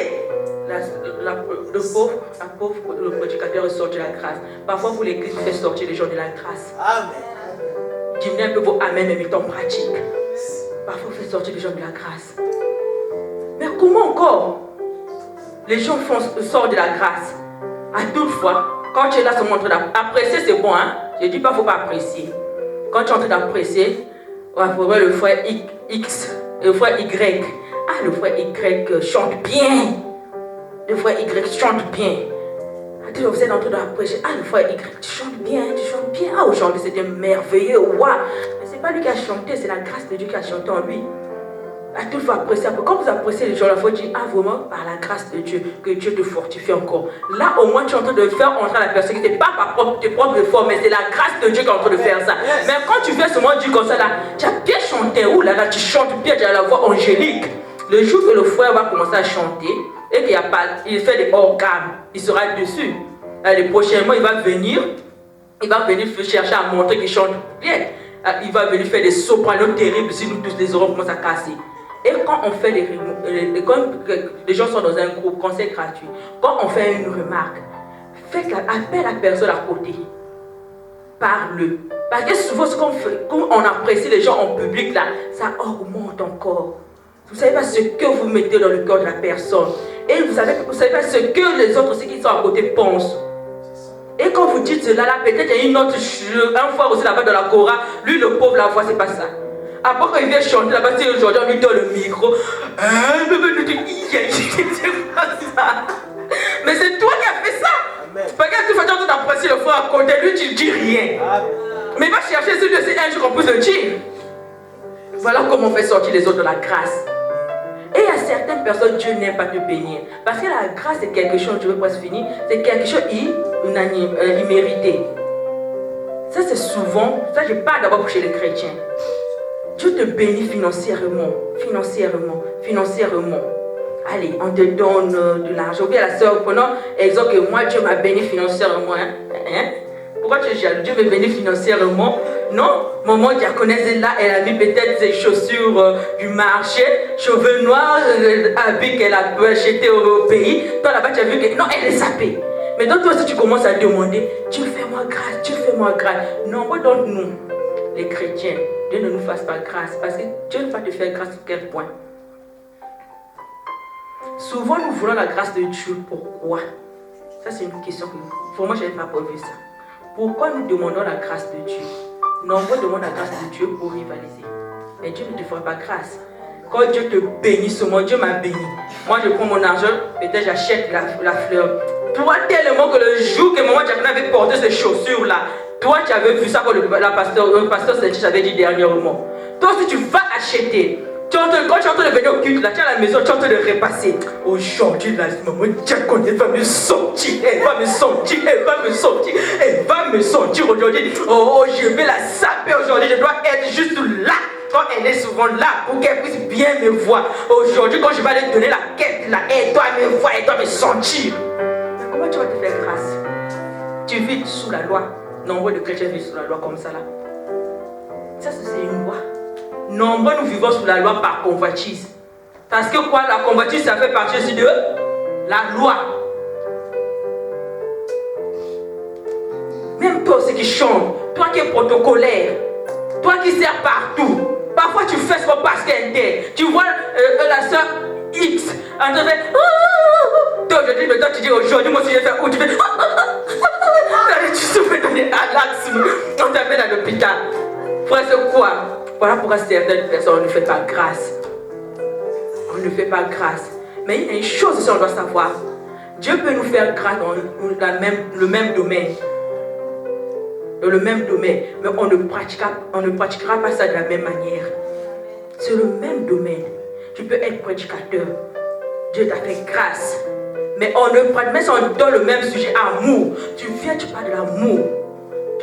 Le prédicateur sort de la grâce. Parfois, vous l'église fait sortir les gens de la grâce. Amen. Diminuez un peu vos Amen et mettez en pratique. Parfois, vous faites sortir les gens de la grâce. Mais comment encore les gens sortent de la grâce? À toute fois, quand tu es là, c'est mon train d'apprécier, c'est bon, hein? Je ne dis pas qu'il ne faut pas apprécier. Quand tu es en train d'apprécier, on va voir le frère X, le frère Y. Ah, le frère Y chante bien. Le frère Y chante bien. Vous êtes en train d'apprécier. Ah, le frère Y, tu chantes bien, tu chantes bien. Ah, aujourd'hui, c'était merveilleux. Waouh! Mais ce n'est pas lui qui a chanté, c'est la grâce de Dieu qui a chanté en lui. À tout, il faut apprécier un peu. Quand vous appréciez les gens, il faut dire, ah, vraiment, par la grâce de Dieu, que Dieu te fortifie encore. Là, au moins, tu es en train de faire entrer la personne qui n'est pas tes propres efforts, mais c'est la grâce de Dieu qui est en train de faire ça. Mais quand tu fais seulement dire comme ça, là, tu as bien chanté. Ouh là là, tu chantes bien, tu as la voix angélique. Le jour que le frère va commencer à chanter, et qu'il fait des organes, il sera dessus. Les prochains mois, il va venir chercher à montrer qu'il chante bien. Il va venir faire des sopranos terribles si nous tous les oreilles commencent à casser. Et quand on fait quand les gens sont dans un groupe, quand c'est gratuit, quand on fait une remarque, appelle la personne à côté. Parle. Parce que souvent, quand on apprécie les gens en public, là, ça augmente encore. Vous ne savez pas ce que vous mettez dans le cœur de la personne. Et vous ne savez pas ce que les autres aussi qui sont à côté pensent. Et quand vous dites cela, là, peut-être il y a une autre, un fois aussi là-bas dans la Cora, lui le pauvre, la voix, c'est pas ça. Après quand il vient chanter là-bas, c'est aujourd'hui, on lui donne le micro. C'est pas ça. Mais c'est toi qui as fait ça. Parce que tu fais tout apprécier le frère à côté, lui tu ne dis rien. Mais il va chercher celui de ces un jour qu'on peut se dire. Voilà comment on fait sortir les autres de la grâce. Et à certaines personnes, Dieu n'aime pas te bénir. Parce que la grâce c'est quelque chose, je veux presque finir, c'est quelque chose immérité. Ça c'est souvent, ça je parle d'abord chez les chrétiens. Dieu te bénit financièrement. Allez, on te donne de l'argent. Ou bien la soeur, prenons exemple que moi, Dieu m'a béni financièrement. Pourquoi tu es jaloux? Dieu m'a béni financièrement. Non, maman diaconesse est là, elle a mis peut-être ses chaussures du marché, cheveux noirs, habits qu'elle a pu acheter au pays. Toi là-bas, tu as vu que non, elle est sapée. Mais donc toi aussi, tu commences à demander, Dieu fais-moi grâce, Dieu fais-moi grâce. Non, moi donc nous, les chrétiens, Dieu ne nous fasse pas grâce. Parce que Dieu ne va te faire grâce à quel point? Souvent, nous voulons la grâce de Dieu. Pourquoi? Ça, c'est une question que, pour moi, je n'ai pas prévu ça. Pourquoi nous demandons la grâce de Dieu? Nombreux demandent la grâce de Dieu pour rivaliser. Mais Dieu ne te fera pas grâce. Quand Dieu te bénit, seulement Dieu m'a béni. Moi, je prends mon argent, peut-être j'achète la fleur. Toi, tellement que le jour que maman Diaconé avait porté ces chaussures-là, toi, tu avais vu ça quand le pasteur Saint-Just avait dit dernièrement. Toi aussi, tu vas acheter. Quand tu es en train de venir au culte, là, tu es à la maison, tu es en train de repasser. Aujourd'hui, la maman Diaconé va me sortir. Elle va me sortir aujourd'hui. Oh, je vais la saper aujourd'hui. Je dois être juste là. Quand elle est souvent là, pour qu'elle puisse bien me voir. Aujourd'hui, quand je vais aller donner la quête, là, elle doit me voir, elle doit me sentir. Mais comment tu vas te faire grâce? Tu vis sous la loi. Nombreux de chrétiens vivent sous la loi comme ça là. Ça, c'est une loi. Nombreux nous vivons sous la loi par convoitise. Parce que quoi, la convoitise, ça fait partie aussi de la loi. Même toi aussi qui chante, toi qui es protocolaire, toi qui sers partout. Parfois tu fais ce qu'on passe qu'elle t'aide. Tu vois la soeur X, elle te fait toi aujourd'hui, mais toi tu dis aujourd'hui, moi aussi je vais faire où tu fais tu souffres donner à l'axe, on t'appelle à l'hôpital. Frère, c'est quoi? Voilà pourquoi certaines personnes ne font pas grâce. On ne fait pas grâce. Mais il y a une chose aussi on doit savoir. Dieu peut nous faire grâce dans le même domaine. Dans le même domaine. Mais on ne pratiquera pas ça de la même manière. C'est le même domaine. Tu peux être prédicateur. Dieu t'a fait grâce. Mais si on donne le même sujet, amour. Tu viens, tu parles de l'amour.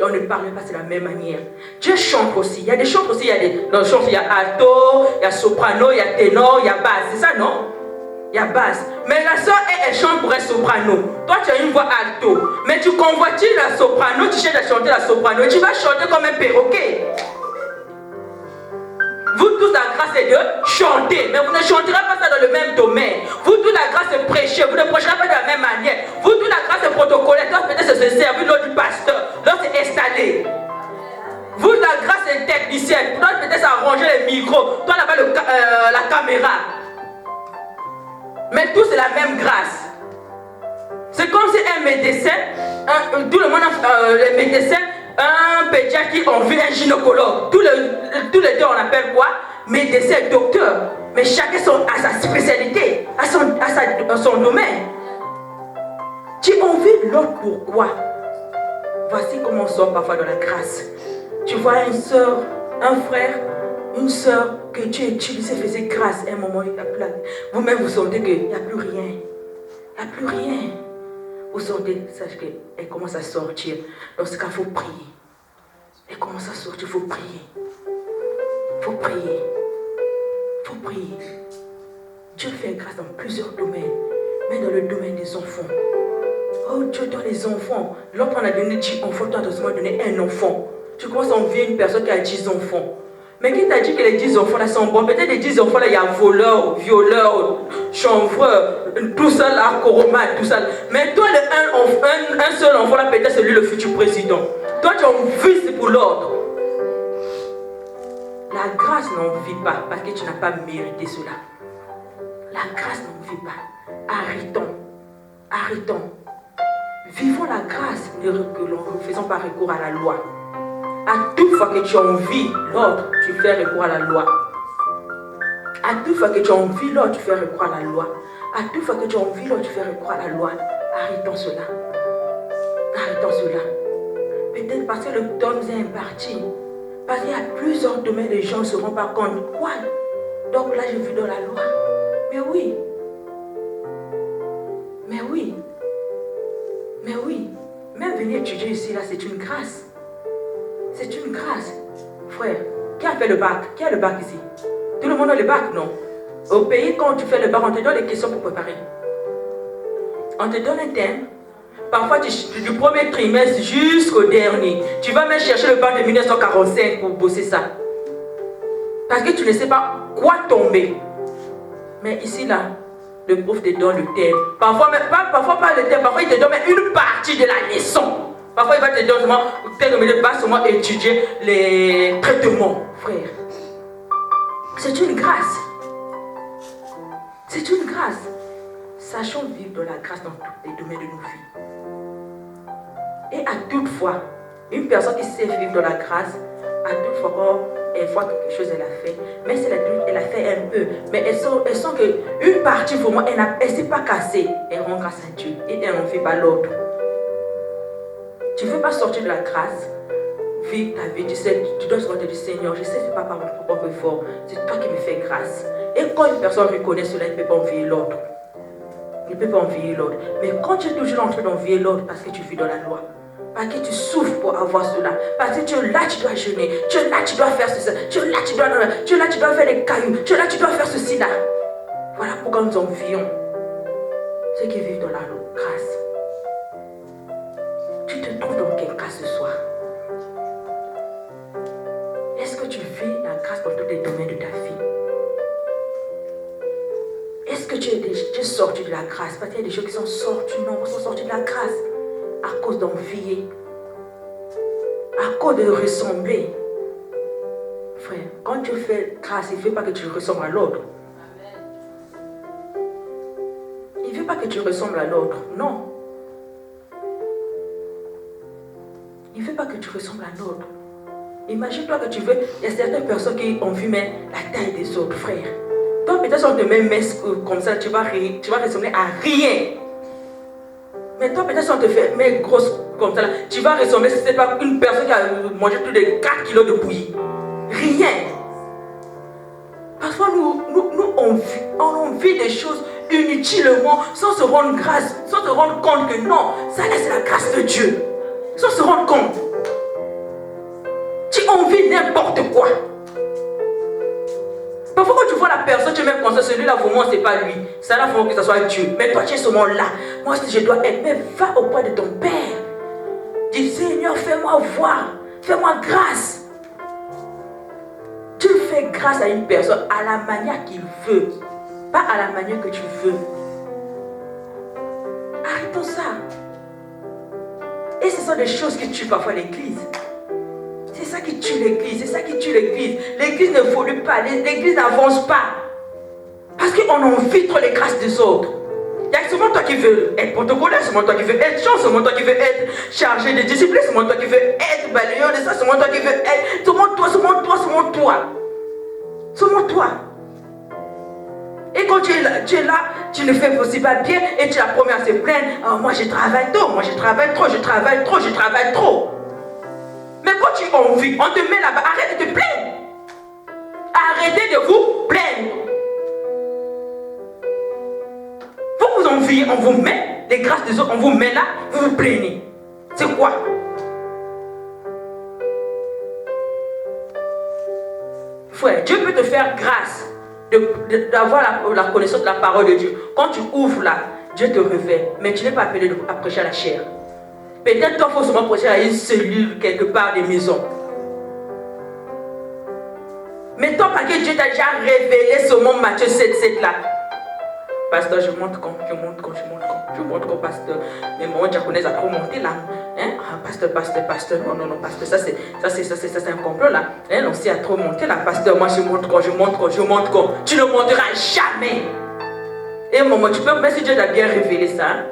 On ne parle pas de la même manière. Dieu chante aussi. Il y a des chants aussi. Dans le chant, il y a alto, il y a soprano, il y a ténor, il y a basse. C'est ça, non? Il y a basse. Mais la soeur, elle chante pour être soprano. Toi, tu as une voix alto. Mais tu convoitis la soprano, tu cherches à chanter la soprano. Et tu vas chanter comme un perroquet. Vous tous, la grâce est de chanter. Mais vous ne chanterez pas ça dans le même domaine. Vous tous, la grâce est prêcher. Vous ne prêcherez pas de la même manière. Vous tous, la grâce est protocolaire. Toi, peut-être c'est se servir l'autre du pasteur. L'autre c'est installé. Vous, la grâce est technicienne. Toi, peut-être c'est arranger les micros. Toi, là-bas, la caméra. Mais tout, c'est la même grâce. C'est comme si un médecin, tout le monde, les médecins, un pédiatre qui ont vu un gynécologue. Tous les deux, on appelle quoi? Médecin, docteur. Mais chacun a sa spécialité, a son domaine. Tu envies l'autre pourquoi? Voici comment on sort parfois dans la grâce. Tu vois une soeur, un frère, une soeur que Dieu utilisait, faisait grâce. À un moment, il y a plein. Vous-même, vous sentez qu'il n'y a plus rien. Il n'y a plus rien. Vous sentez, sachez qu'elle commence à sortir. Dans ce cas, il faut prier. Elle commence à sortir, il faut prier. Il faut prier. Il faut prier. Dieu fait grâce dans plusieurs domaines. Mais dans le domaine des enfants. Oh, Dieu donne les enfants. L'autre, on a donné 10 enfants, toi, tu as donné un enfant. Tu commences à envier une personne qui a 10 enfants. Mais qui t'a dit que les 10 enfants là sont bons? Peut-être les 10 enfants là, il y a voleurs, violeurs, chanvreurs, tout ça là, coromate, tout ça. Mais toi, un seul enfant là, peut-être c'est lui le futur président. Toi, tu envies, c'est pour l'ordre. La grâce n'en vit pas parce que tu n'as pas mérité cela. La grâce n'en vit pas. Arrêtons. Arrêtons. Vivons la grâce, ne faisons pas recours à la loi. À toute fois que tu envies l'autre, tu fais recours à la loi. À toute fois que tu envies l'autre, tu fais recours à la loi. À toute fois que tu envies l'autre, tu fais recours à la loi. Arrêtons cela. Arrêtons cela. Peut-être parce que le temps nous est imparti. Parce qu'il y a plusieurs domaines, les gens ne se rendent pas compte. Quoi? Donc là, je vis dans la loi. Mais oui. Mais oui. Mais oui. Même venir étudier ici, là, c'est une grâce. C'est une grâce. Frère, qui a fait le bac? Qui a le bac ici? Tout le monde a le bac, non? Au pays, quand tu fais le bac, on te donne les questions pour préparer. On te donne un thème. Parfois, du premier trimestre jusqu'au dernier. Tu vas même chercher le bac de 1945 pour bosser ça. Parce que tu ne sais pas quoi tomber. Mais ici, là, le prof te donne le thème. Parfois pas le thème, parfois il te donne une partie de la leçon. Parfois il va te donner pas seulement étudier les traitements, frère. C'est une grâce. C'est une grâce. Sachons vivre de la grâce dans tous les domaines de nos vies. Et à toute fois, une personne qui sait vivre de la grâce, à toute fois quand elle voit quelque chose, elle a fait. Mais si elle a fait un peu, mais elle sent qu'une partie, vraiment, elle ne s'est pas cassée. Elle rend grâce à Dieu et elle n'en fait pas l'autre. Tu ne veux pas sortir de la grâce, vivre ta vie, tu dois sortir du Seigneur. Je sais que ce n'est pas par mon propre effort, c'est toi qui me fais grâce. Et quand une personne reconnaît cela, il ne peut pas envier l'autre. Il ne peut pas envier l'autre. Mais quand tu es toujours en train d'envier l'autre parce que tu vis dans la loi, parce que tu souffres pour avoir cela, parce que tu es là, tu dois jeûner, tu es là, tu dois faire ceci, tu es là, tu dois faire les cailloux, tu es là, tu dois faire ceci là. Voilà pourquoi nous envions ceux qui vivent dans la grâce. Tu te trouves dans quel cas ce soir? Est-ce que tu vis la grâce dans tous les domaines de ta vie? Est-ce que tu es sorti de la grâce? Parce qu'il y a des gens qui sont sortis, non, sont sortis de la grâce à cause d'envier, à cause de ressembler. Frère, quand tu fais grâce, il ne fait pas que tu ressembles à l'autre. Il ne fait pas que tu ressembles à l'autre, non. Il ne fait pas que tu ressembles à l'autre. Imagine-toi que tu veux, il y a certaines personnes qui ont vu même la taille des autres, frère. Toi, peut-être si on te met comme ça, tu vas ressembler à rien. Mais toi, peut-être si on te fait mais grosse comme ça, tu vas ressembler, si ce n'est pas une personne qui a mangé plus de 4 kilos de bouillie. Rien. Parfois, on vit des choses inutilement, sans se rendre grâce, sans se rendre compte que non, ça là c'est la grâce de Dieu. Sans se rendre compte. Tu envies n'importe quoi. Parfois quand tu vois la personne, tu es même conscient, celui-là vraiment c'est pas lui. Ça là faut que ce soit Dieu. Mais toi tu es seulement là. Moi si je dois être, mais va auprès de ton Père. Dis Seigneur, fais-moi voir. Fais-moi grâce. Tu fais grâce à une personne à la manière qu'il veut. Pas à la manière que tu veux. Arrêtons ça. Et ce sont des choses qui tuent parfois l'église. C'est ça qui tue l'église, c'est ça qui tue l'église. L'église ne évolue pas, l'église n'avance pas. Parce qu'on envie trop les grâces des autres. Il y a seulement toi qui veux être protocolaire, c'est seulement toi qui veux être chiant, c'est seulement toi qui veux être chargé de discipline, c'est seulement toi qui veux être balayeur de ça, c'est seulement toi qui veux être. Seulement toi, seulement toi, seulement toi. Seulement toi. Et quand quand tu es là, tu ne fais aussi pas bien et tu es la première à se plaindre. Oh, moi je travaille tôt, moi je travaille trop, je travaille trop, je travaille trop. Mais quand tu envies, on te met là-bas, arrête de te plaindre. Arrêtez de vous plaindre. Vous enviez, on vous met les grâces des autres, on vous met là, vous vous plaignez. C'est quoi? Frère, Dieu peut te faire grâce d'avoir la connaissance de la parole de Dieu. Quand tu ouvres là, Dieu te révèle, mais tu n'es pas appelé à prêcher à la chair. Peut-être qu'il faut seulement prêcher à une cellule quelque part des maisons. Mais tant pas que Dieu t'a déjà révélé ce mot Matthieu 7 là. Pasteur, je monte quand, pasteur. Mais mon diaconesse a trop monté là. Hein? Ah, pasteur, non, pasteur, ça c'est un complot là. Hein? Non, c'est à trop monté là, pasteur. Moi je monte quand. Tu ne monteras jamais. Et maman, tu peux, même si Dieu t'a bien révélé ça, hein?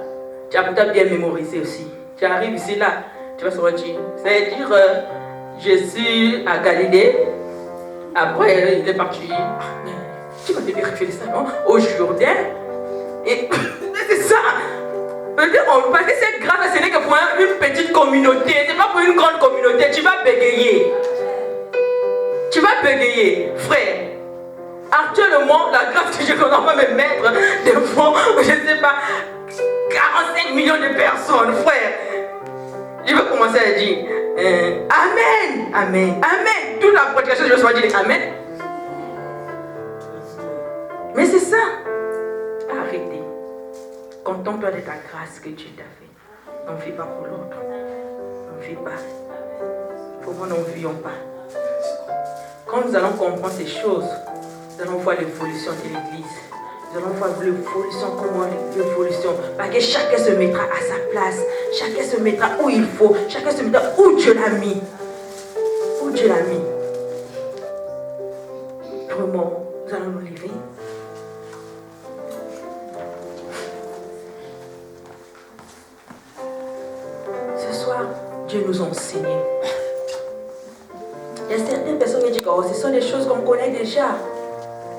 Tu as peut-être bien mémorisé aussi. Tu arrives ici là, tu vas se dire, c'est-à-dire, je suis à Galilée. Après, il est parti. Tu vas te bien révéler ça, non? Au Jourdain. Et c'est ça. Parce que cette grâce, ce n'est que pour une petite communauté. Ce n'est pas pour une grande communauté. Tu vas bégayer. Frère. Actuellement, la grâce que je va me mettre devant, je ne sais pas, 45 millions de personnes, frère. Je vais commencer à dire Amen. Toute la prédication, je vais dire Amen. Mais c'est ça. Arrêtez. Contente-toi de ta grâce que Dieu t'a fait. On ne vit pas pour l'autre. On ne vit pas. Pourquoi nous ne vivons pas? Quand nous allons comprendre ces choses, nous allons voir l'évolution de l'Église. Nous allons voir l'évolution. Parce que chacun se mettra à sa place. Chacun se mettra où il faut. Chacun se mettra où Dieu l'a mis. Vraiment, nous allons nous lever. Ce soir, Dieu nous a enseigné. Il y a certaines personnes qui disent que ce sont des choses qu'on connaît déjà,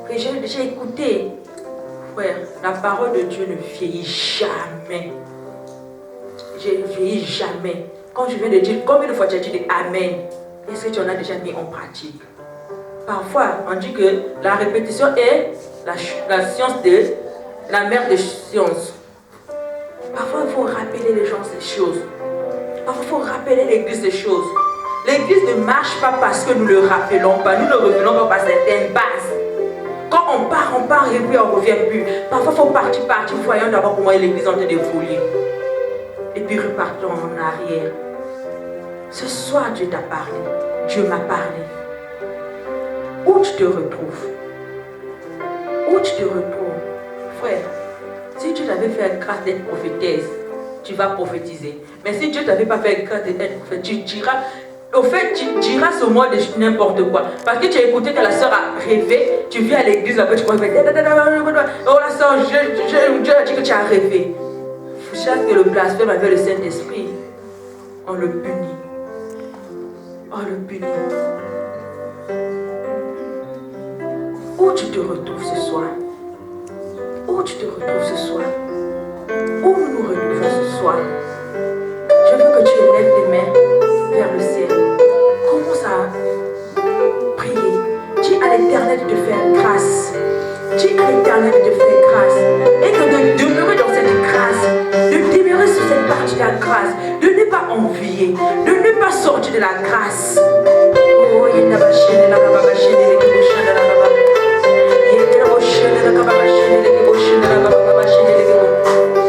que j'ai déjà écoutées. Frère, la parole de Dieu ne vieillit jamais. Je ne vieillis jamais. Quand je viens de dire, combien de fois tu as dit Amen? Est-ce que tu en as déjà mis en pratique? Parfois, on dit que la répétition est la science de la mère des sciences. Parfois, il faut rappeler les gens ces choses. Parfois, il faut rappeler l'Église ces choses. L'Église ne marche pas parce que nous ne le rappelons pas. Nous ne revenons pas par certaines bases. Quand on part et puis on ne revient plus. Parfois, il faut partir. Voyons d'abord comment l'Église est en train d'évoluer. Et puis repartons en arrière. Ce soir, Dieu t'a parlé. Dieu m'a parlé. Où tu te retrouves? Frère, si Dieu t'avait fait grâce d'être prophétesse, tu vas prophétiser. Mais si Dieu t'avait pas fait grâce d'être prophète, tu diras. Au fait, tu diras ce mot de n'importe quoi. Parce que tu as écouté que la soeur a rêvé, tu viens à l'église, après tu crois que oh la soeur, Dieu a dit que tu as rêvé. Chaque que le blasphème avec le Saint-Esprit, on le punit. Où tu te retrouves ce soir? Où nous nous retrouvons ce soir? Je veux que tu élèves tes mains vers le ciel. Commence à prier. Dis à l'Éternel de te faire grâce. Et que de demeurer dans cette grâce, de demeurer sur cette partie de la grâce, de ne pas envier, de ne pas sortir de la grâce. Oh, il n'a pas chier,